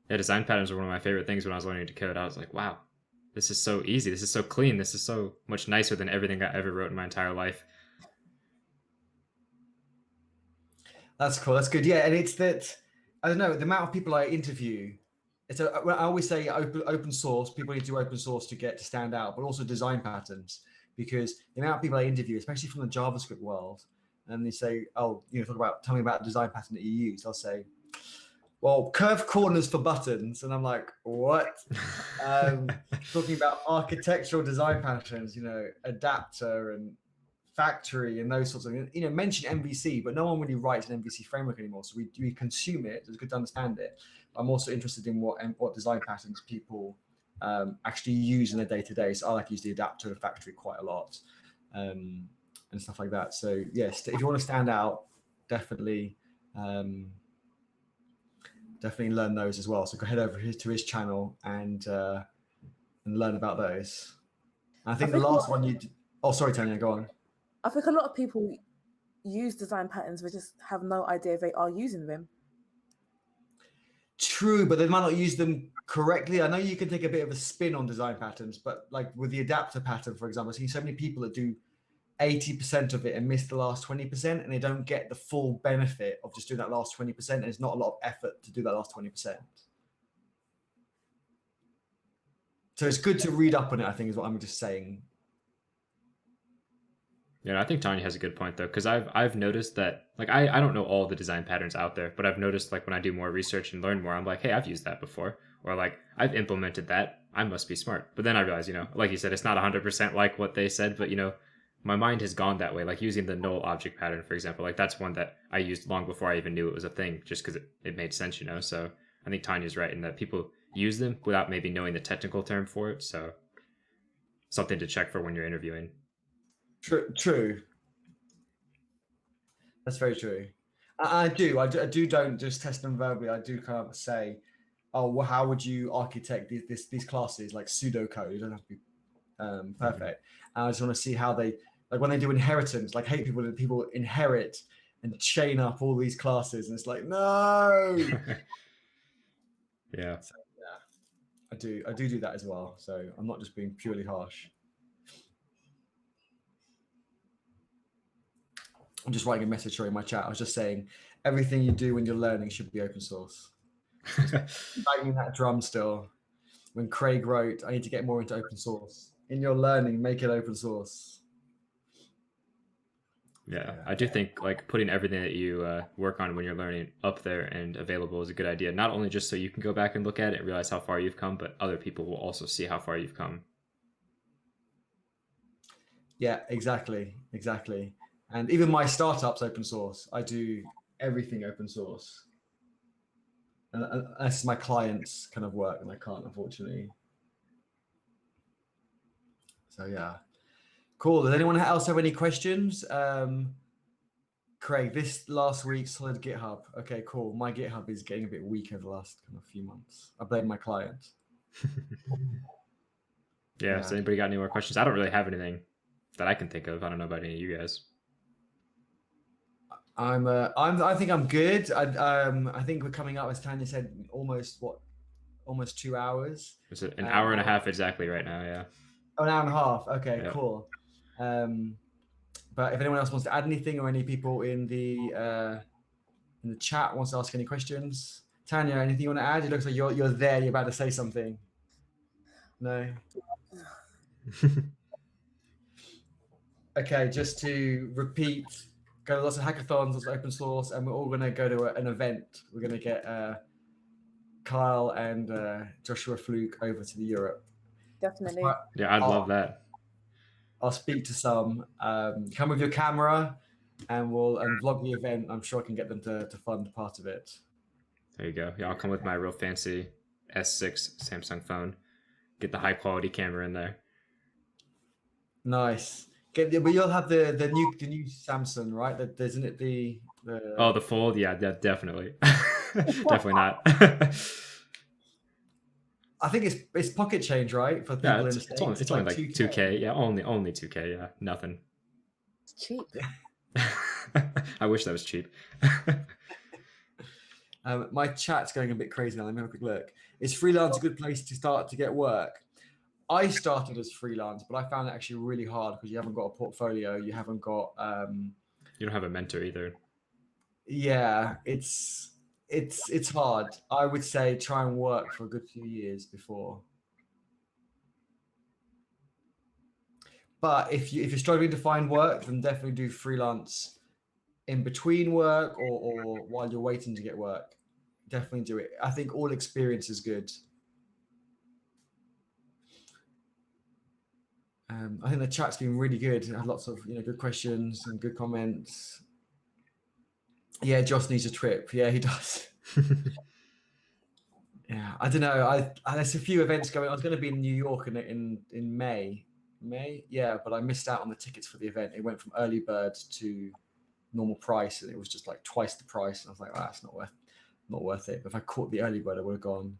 Yeah, design patterns were one of my favorite things when I was learning to code. I was like, wow, this is so easy. This is so clean. This is so much nicer than everything I ever wrote in my entire life. That's cool. That's good. Yeah, and it's that, I don't know, the amount of people I interview, I always say open source, people need to do open source to stand out, but also design patterns, because the amount of people I interview, especially from the JavaScript world, and they say, oh, tell me about a design pattern that you use. I'll say, well, curved corners for buttons. And I'm like, what? Talking about architectural design patterns, adapter and factory and those sorts of things. Mention MVC, but no one really writes an MVC framework anymore. So we consume it. It's good to understand it. I'm also interested in what design patterns people actually use in their day-to-day. So I like to use the adapter and factory quite a lot, and stuff like that. So yes, if you want to stand out, definitely learn those as well. So go head over to his channel and learn about those. And I think the last one you. Oh, sorry, Tanya, go on. I think a lot of people use design patterns but just have no idea they are using them. True, but they might not use them correctly. I know you can take a bit of a spin on design patterns, but like with the adapter pattern, for example, I see so many people that do 80% of it and miss the last 20%, and they don't get the full benefit of just doing that last 20%. And it's not a lot of effort to do that last 20%. So it's good to read up on it, I think, is what I'm just saying. Yeah, I think Tanya has a good point though, because I've noticed that, like, I don't know all the design patterns out there, but I've noticed, like, when I do more research and learn more, I'm like, hey, I've used that before, or like I've implemented that. I must be smart. But then I realize, like you said, it's not 100% like what they said, but my mind has gone that way. Like using the null object pattern, for example, like that's one that I used long before I even knew it was a thing, just because it made sense, So I think Tanya's right in that people use them without maybe knowing the technical term for it. So something to check for when you're interviewing. True. That's very true. I don't just test them verbally. I do kind of say, oh, well, how would you architect these classes, like pseudocode? It doesn't have to be perfect. And I just want to see how they, like when they do inheritance, like hate people that people inherit and chain up all these classes, and it's like, no. Yeah. So, yeah, I do that as well. So I'm not just being purely harsh. I'm just writing a message in my chat. I was just saying, everything you do when you're learning should be open source. Banging that drum still. When Craig wrote, I need to get more into open source. In your learning, make it open source. Yeah, I do think like putting everything that you work on when you're learning up there and available is a good idea. Not only just so you can go back and look at it and realize how far you've come, but other people will also see how far you've come. Yeah, exactly. And even my startup's open source. I do everything open source. And that's my clients' kind of work, and I can't, unfortunately. So yeah, cool. Does anyone else have any questions? Craig, this last week, solid GitHub. Okay, cool. My GitHub is getting a bit weak over the last kind of few months. I blame my client. Yeah. Has anybody got any more questions? I don't really have anything that I can think of. I don't know about any of you guys. I think I'm good. I think we're coming up, as Tanya said, almost 2 hours. It's an hour and a half exactly right now. Yeah. Oh, an hour and a half. Okay, Yeah. cool. But if anyone else wants to add anything, or any people in the chat wants to ask any questions, Tanya, anything you want to add? It looks like you're there. You're about to say something. No. Okay, just to repeat, go to lots of hackathons, lots of open source, and we're all going to go to an event. We're going to get Kyle and Joshua Fluke over to the Europe. Definitely. Yeah, I'd love that. I'll speak to some. Come with your camera, and we'll vlog the event. I'm sure I can get them to fund part of it. There you go. Yeah, I'll come with my real fancy S6 Samsung phone. Get the high quality camera in there. Nice. But you'll have the new Samsung, right? Isn't it the Fold? Yeah, definitely. Definitely not. I think it's pocket change, right? For people in the States. It's only like 2K. Yeah, only 2K. Yeah, nothing. It's cheap. I wish that was cheap. My chat's going a bit crazy now. Let me have a quick look. Is freelance a good place to start to get work? I started as freelance, but I found it actually really hard because you haven't got a portfolio. You haven't got. You don't have a mentor either. Yeah, it's hard. I would say try and work for a good few years before. But if you're struggling to find work, then definitely do freelance in between work or while you're waiting to get work. Definitely do it. I think all experience is good. I think the chat's been really good. Had lots of good questions and good comments. Yeah, Josh needs a trip. Yeah, he does. Yeah, I don't know. There's a few events going. I was going to be in New York in May. Yeah, but I missed out on the tickets for the event. It went from early bird to normal price, and it was just like twice the price. And I was like, that's not worth it. But if I caught the early bird, I would have gone.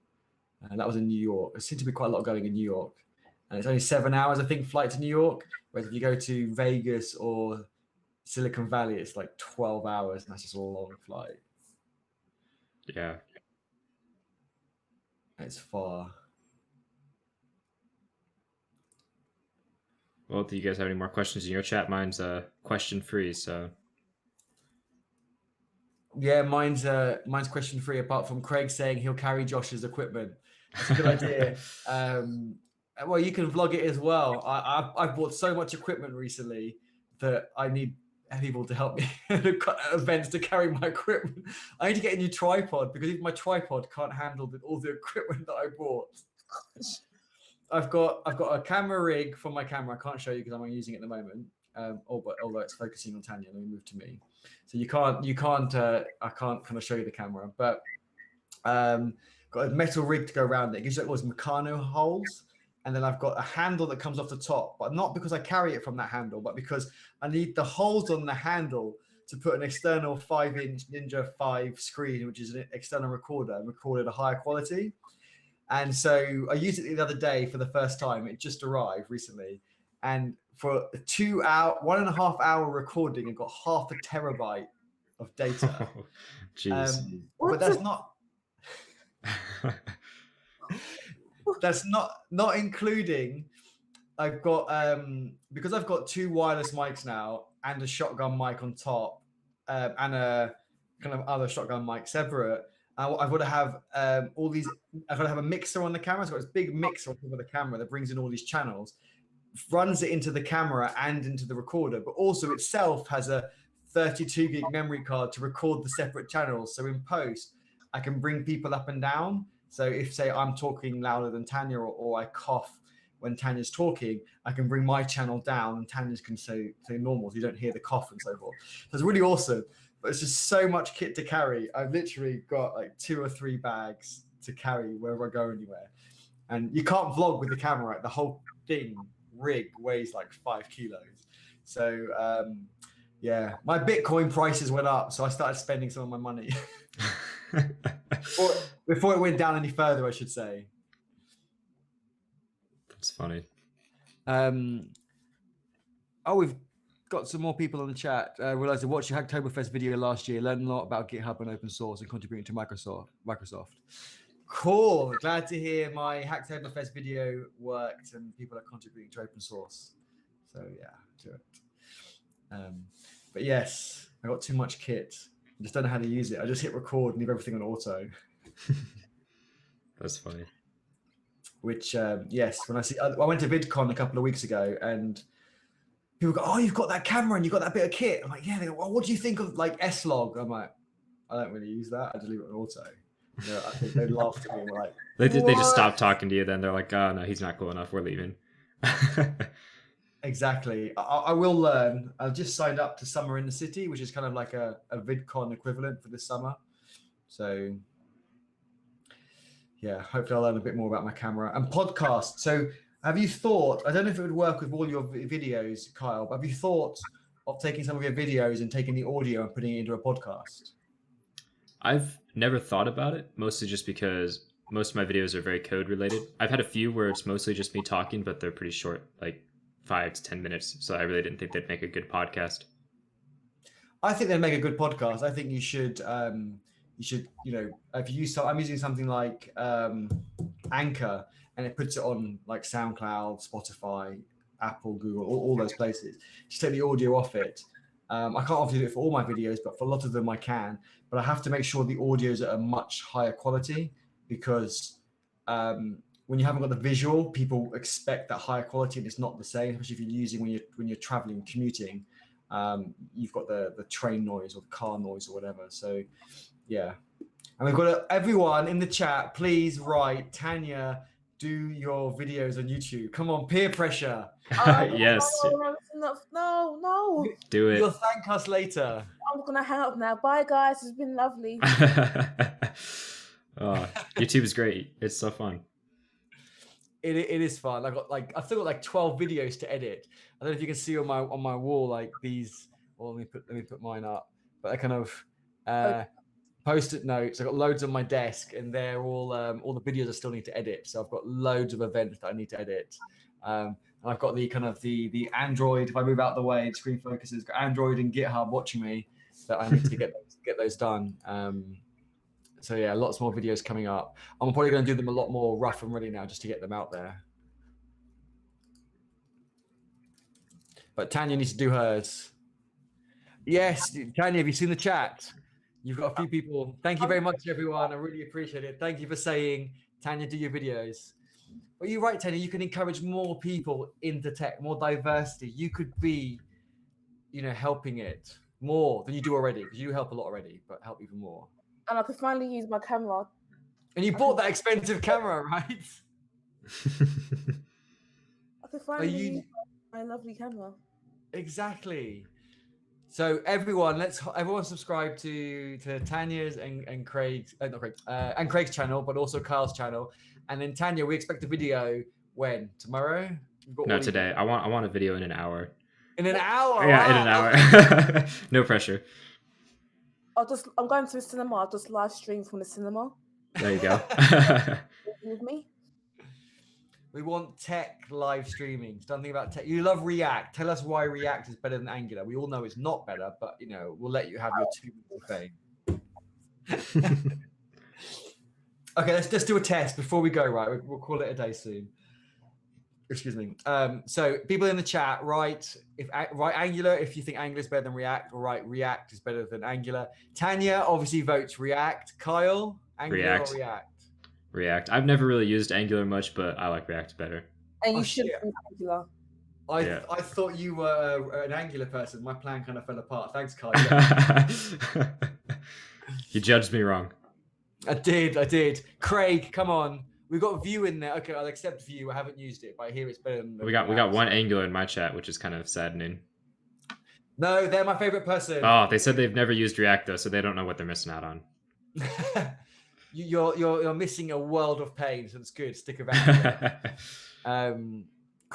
And that was in New York. There seemed to be quite a lot going in New York. And it's only 7 hours, I think, flight to New York. Whereas if you go to Vegas or Silicon Valley, it's like 12 hours, and that's just a long flight. Yeah. It's far. Well, do you guys have any more questions in your chat? Mine's question free, so. Yeah, mine's question free. Apart from Craig saying he'll carry Josh's equipment, it's a good idea. Well, you can vlog it as well. I've bought so much equipment recently that I need people to help me at events to carry my equipment. I need to get a new tripod because even my tripod can't handle all the equipment that I bought. I've got a camera rig for my camera. I can't show you because I'm using it at the moment. Although it's focusing on Tanya, let me move to me. So I can't kind of show you the camera, but got a metal rig to go around it. It gives you like all those Meccano holes. And then I've got a handle that comes off the top, but not because I carry it from that handle, but because I need the holes on the handle to put an external 5-inch Ninja 5 screen, which is an external recorder, and record at a higher quality. And so I used it the other day for the first time. It just arrived recently. And for a 1.5 hour recording, it got 0.5 terabyte of data. Jeez. But that's not... That's not including. I've got because I've got 2 wireless mics now and a shotgun mic on top, and a kind of other shotgun mic separate. I've got to have all these. I've got to have a mixer on the camera. So I've got this big mixer on top of the camera that brings in all these channels, runs it into the camera and into the recorder, but also itself has a 32 gig memory card to record the separate channels. So in post, I can bring people up and down. So if, say, I'm talking louder than Tanya or I cough when Tanya's talking, I can bring my channel down and Tanya's can say normal, so you don't hear the cough and so forth. So it's really awesome, but it's just so much kit to carry. I've literally got like 2 or 3 bags to carry wherever I go anywhere. And you can't vlog with the camera, right? The whole thing rig weighs like 5 kilos. So yeah, my Bitcoin prices went up, so I started spending some of my money before it went down any further, I should say. That's funny. We've got some more people on the chat. Realized I watched your Hacktoberfest video last year, learned a lot about GitHub and open source and contributing to Microsoft. Cool. Glad to hear my Hacktoberfest video worked and people are contributing to open source. So yeah, do it. But yes, I got too much kit. I just don't know how to use it. I just hit record and leave everything on auto. That's funny. Which yes, when I went to VidCon a couple of weeks ago and people go, "Oh, you've got that camera and you've got that bit of kit." I'm like, "Yeah." They go, "Well, what do you think of like S-Log?" I'm like, "I don't really use that. I just leave it on auto." You know, I think they laughed at me and were like, they just stopped talking to you. Then they're like, "Oh no, he's not cool enough. We're leaving." Exactly. I will learn. I've just signed up to Summer in the City, which is kind of like a VidCon equivalent for this summer. So yeah, hopefully I'll learn a bit more about my camera and podcast. So have you thought, I don't know if it would work with all your videos, Kyle, but have you thought of taking some of your videos and taking the audio and putting it into a podcast? I've never thought about it, mostly just because most of my videos are very code related. I've had a few where it's mostly just me talking, but they're pretty short, like 5 to 10 minutes. So I really didn't think they'd make a good podcast. I think they'd make a good podcast. I think you should, you know, if you use, I'm using something like Anchor, and it puts it on like SoundCloud, Spotify, Apple, Google, all those places. Just take the audio off it. I can't obviously do it for all my videos, but for a lot of them I can. But I have to make sure the audios are at a much higher quality because when you haven't got the visual, people expect that higher quality, and it's not the same. Especially if you're using when you're traveling, commuting, you've got the train noise or the car noise or whatever. So yeah, and we've got everyone in the chat. Please write, Tanya, do your videos on YouTube. Come on, peer pressure. Yes. No. Do it. You'll thank us later. I'm gonna hang up now. Bye, guys. It's been lovely. YouTube is great. It's so fun. It is fun. I've still got like 12 videos to edit. I don't know if you can see on my wall like these. Well, let me put mine up. But I kind of post-it notes. I've got loads on my desk, and they're all the videos I still need to edit. So I've got loads of events that I need to edit. And I've got the kind of the Android. If I move out the way, the screen focuses. Got Android and GitHub watching me that I need to get those done. So yeah, lots more videos coming up. I'm probably going to do them a lot more rough and ready now just to get them out there. But Tanya needs to do hers. Yes, Tanya, have you seen the chat? You've got a few people. Thank you very much, everyone. I really appreciate it. Thank you for saying, Tanya, do your videos. But you're right, Tanya, you can encourage more people into tech, more diversity. You could be, helping it more than you do already, because you help a lot already, but help even more. And I could finally use my camera. And you bought that expensive camera, right? I could finally use my lovely camera. Exactly. So everyone subscribe to Tanya's and Craig's, and Craig's channel, but also Kyle's channel. And then Tanya, we expect a video when? Tomorrow? No, today. I want a video in an hour. In an hour? Yeah, wow. in an hour. No pressure. I'm going to the cinema. I'll just live stream from the cinema. There you go. With me. We want tech live streaming. Something about tech. You love React. Tell us why React is better than Angular. We all know it's not better, but we'll let you have your 2 minutes of fame. Okay, let's just do a test before we go. Right, we'll call it a day soon. Excuse me. So people in the chat, write Angular if you think Angular is better than React, or write React is better than Angular. Tanya obviously votes React. Kyle, Angular or React? React. I've never really used Angular much, but I like React better. And you should use Angular. I thought you were an Angular person. My plan kind of fell apart. Thanks, Kyle. You judged me wrong. I did. Craig, come on. We've got Vue in there. Okay, I'll accept Vue. I haven't used it, but I hear it's better than we got one Angular in my chat, which is kind of saddening. No, they're my favorite person. Oh, they said they've never used React though, so they don't know what they're missing out on. You're missing a world of pain, so it's good. Stick around.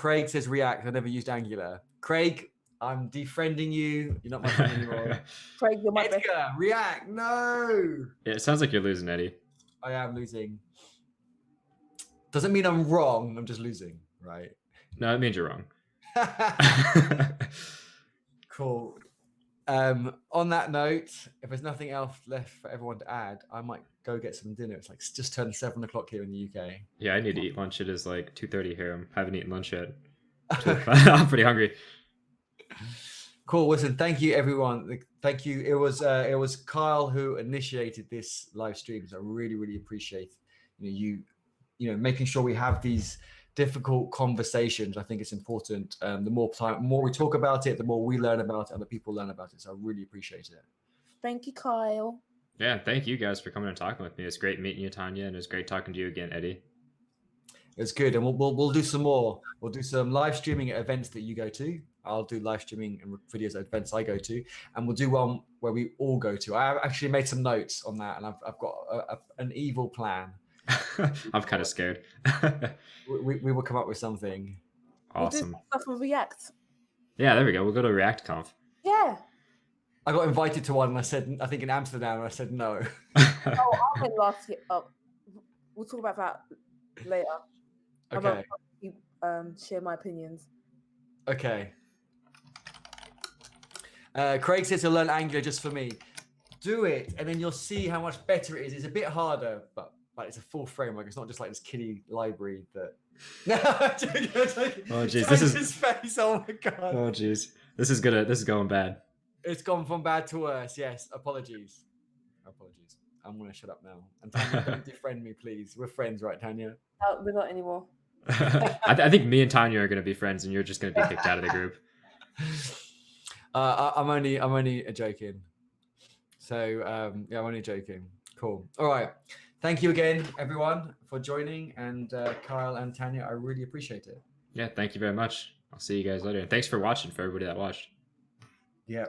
Craig says React. I never used Angular. Craig, I'm defriending you. You're not my friend anymore. Craig, you're my best. Edgar, React. No. Yeah, it sounds like you're losing, Eddie. I am losing. Doesn't mean I'm wrong. I'm just losing, right? No, it means you're wrong. Cool. On that note, if there's nothing else left for everyone to add, I might go get some dinner. It's like just turned 7 o'clock here in the UK. Yeah, I need to eat lunch. It is like 2:30 here. I haven't eaten lunch yet. I'm pretty hungry. Cool. Listen, thank you, everyone. Thank you. It was Kyle who initiated this live stream, so I really, really appreciate you making sure we have these difficult conversations. I think it's important. The more we talk about it, the more we learn about it, and the people learn about it. So I really appreciate it. Thank you, Kyle. Yeah, thank you guys for coming and talking with me. It's great meeting you, Tanya, and it was great talking to you again, Eddie. It's good, and we'll do some more. We'll do some live streaming at events that you go to. I'll do live streaming and videos at events I go to, and we'll do one where we all go to. I actually made some notes on that, and I've got an evil plan. I'm kind of scared. we will come up with something. Awesome. We'll do stuff with React. Yeah, there we go. We'll go to React Conf. Yeah. I got invited to one, and I said, I think in Amsterdam, and I said no. Oh, I went last year. Oh, we'll talk about that later. Okay. Share my opinions. Okay. Craig says to learn Angular just for me. Do it, and then you'll see how much better it is. It's a bit harder, but it's a full framework. It's not just like this kiddie library that. Oh jeez, this is his face. Oh my god. Oh jeez, this is going bad. It's gone from bad to worse. Yes, apologies. I'm gonna shut up now. And Tanya, don't defriend me, please. We're friends, right, Tanya? No, we're not anymore. I think me and Tanya are going to be friends, and you're just going to be kicked out of the group. I'm only joking. So yeah, I'm only joking. Cool. All right. Thank you again, everyone, for joining, and Kyle and Tanya, I really appreciate it. Yeah, thank you very much. I'll see you guys later. And thanks for watching, for everybody that watched. Yeah.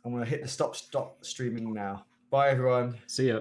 I'm gonna hit the stop streaming now. Bye, everyone. See ya.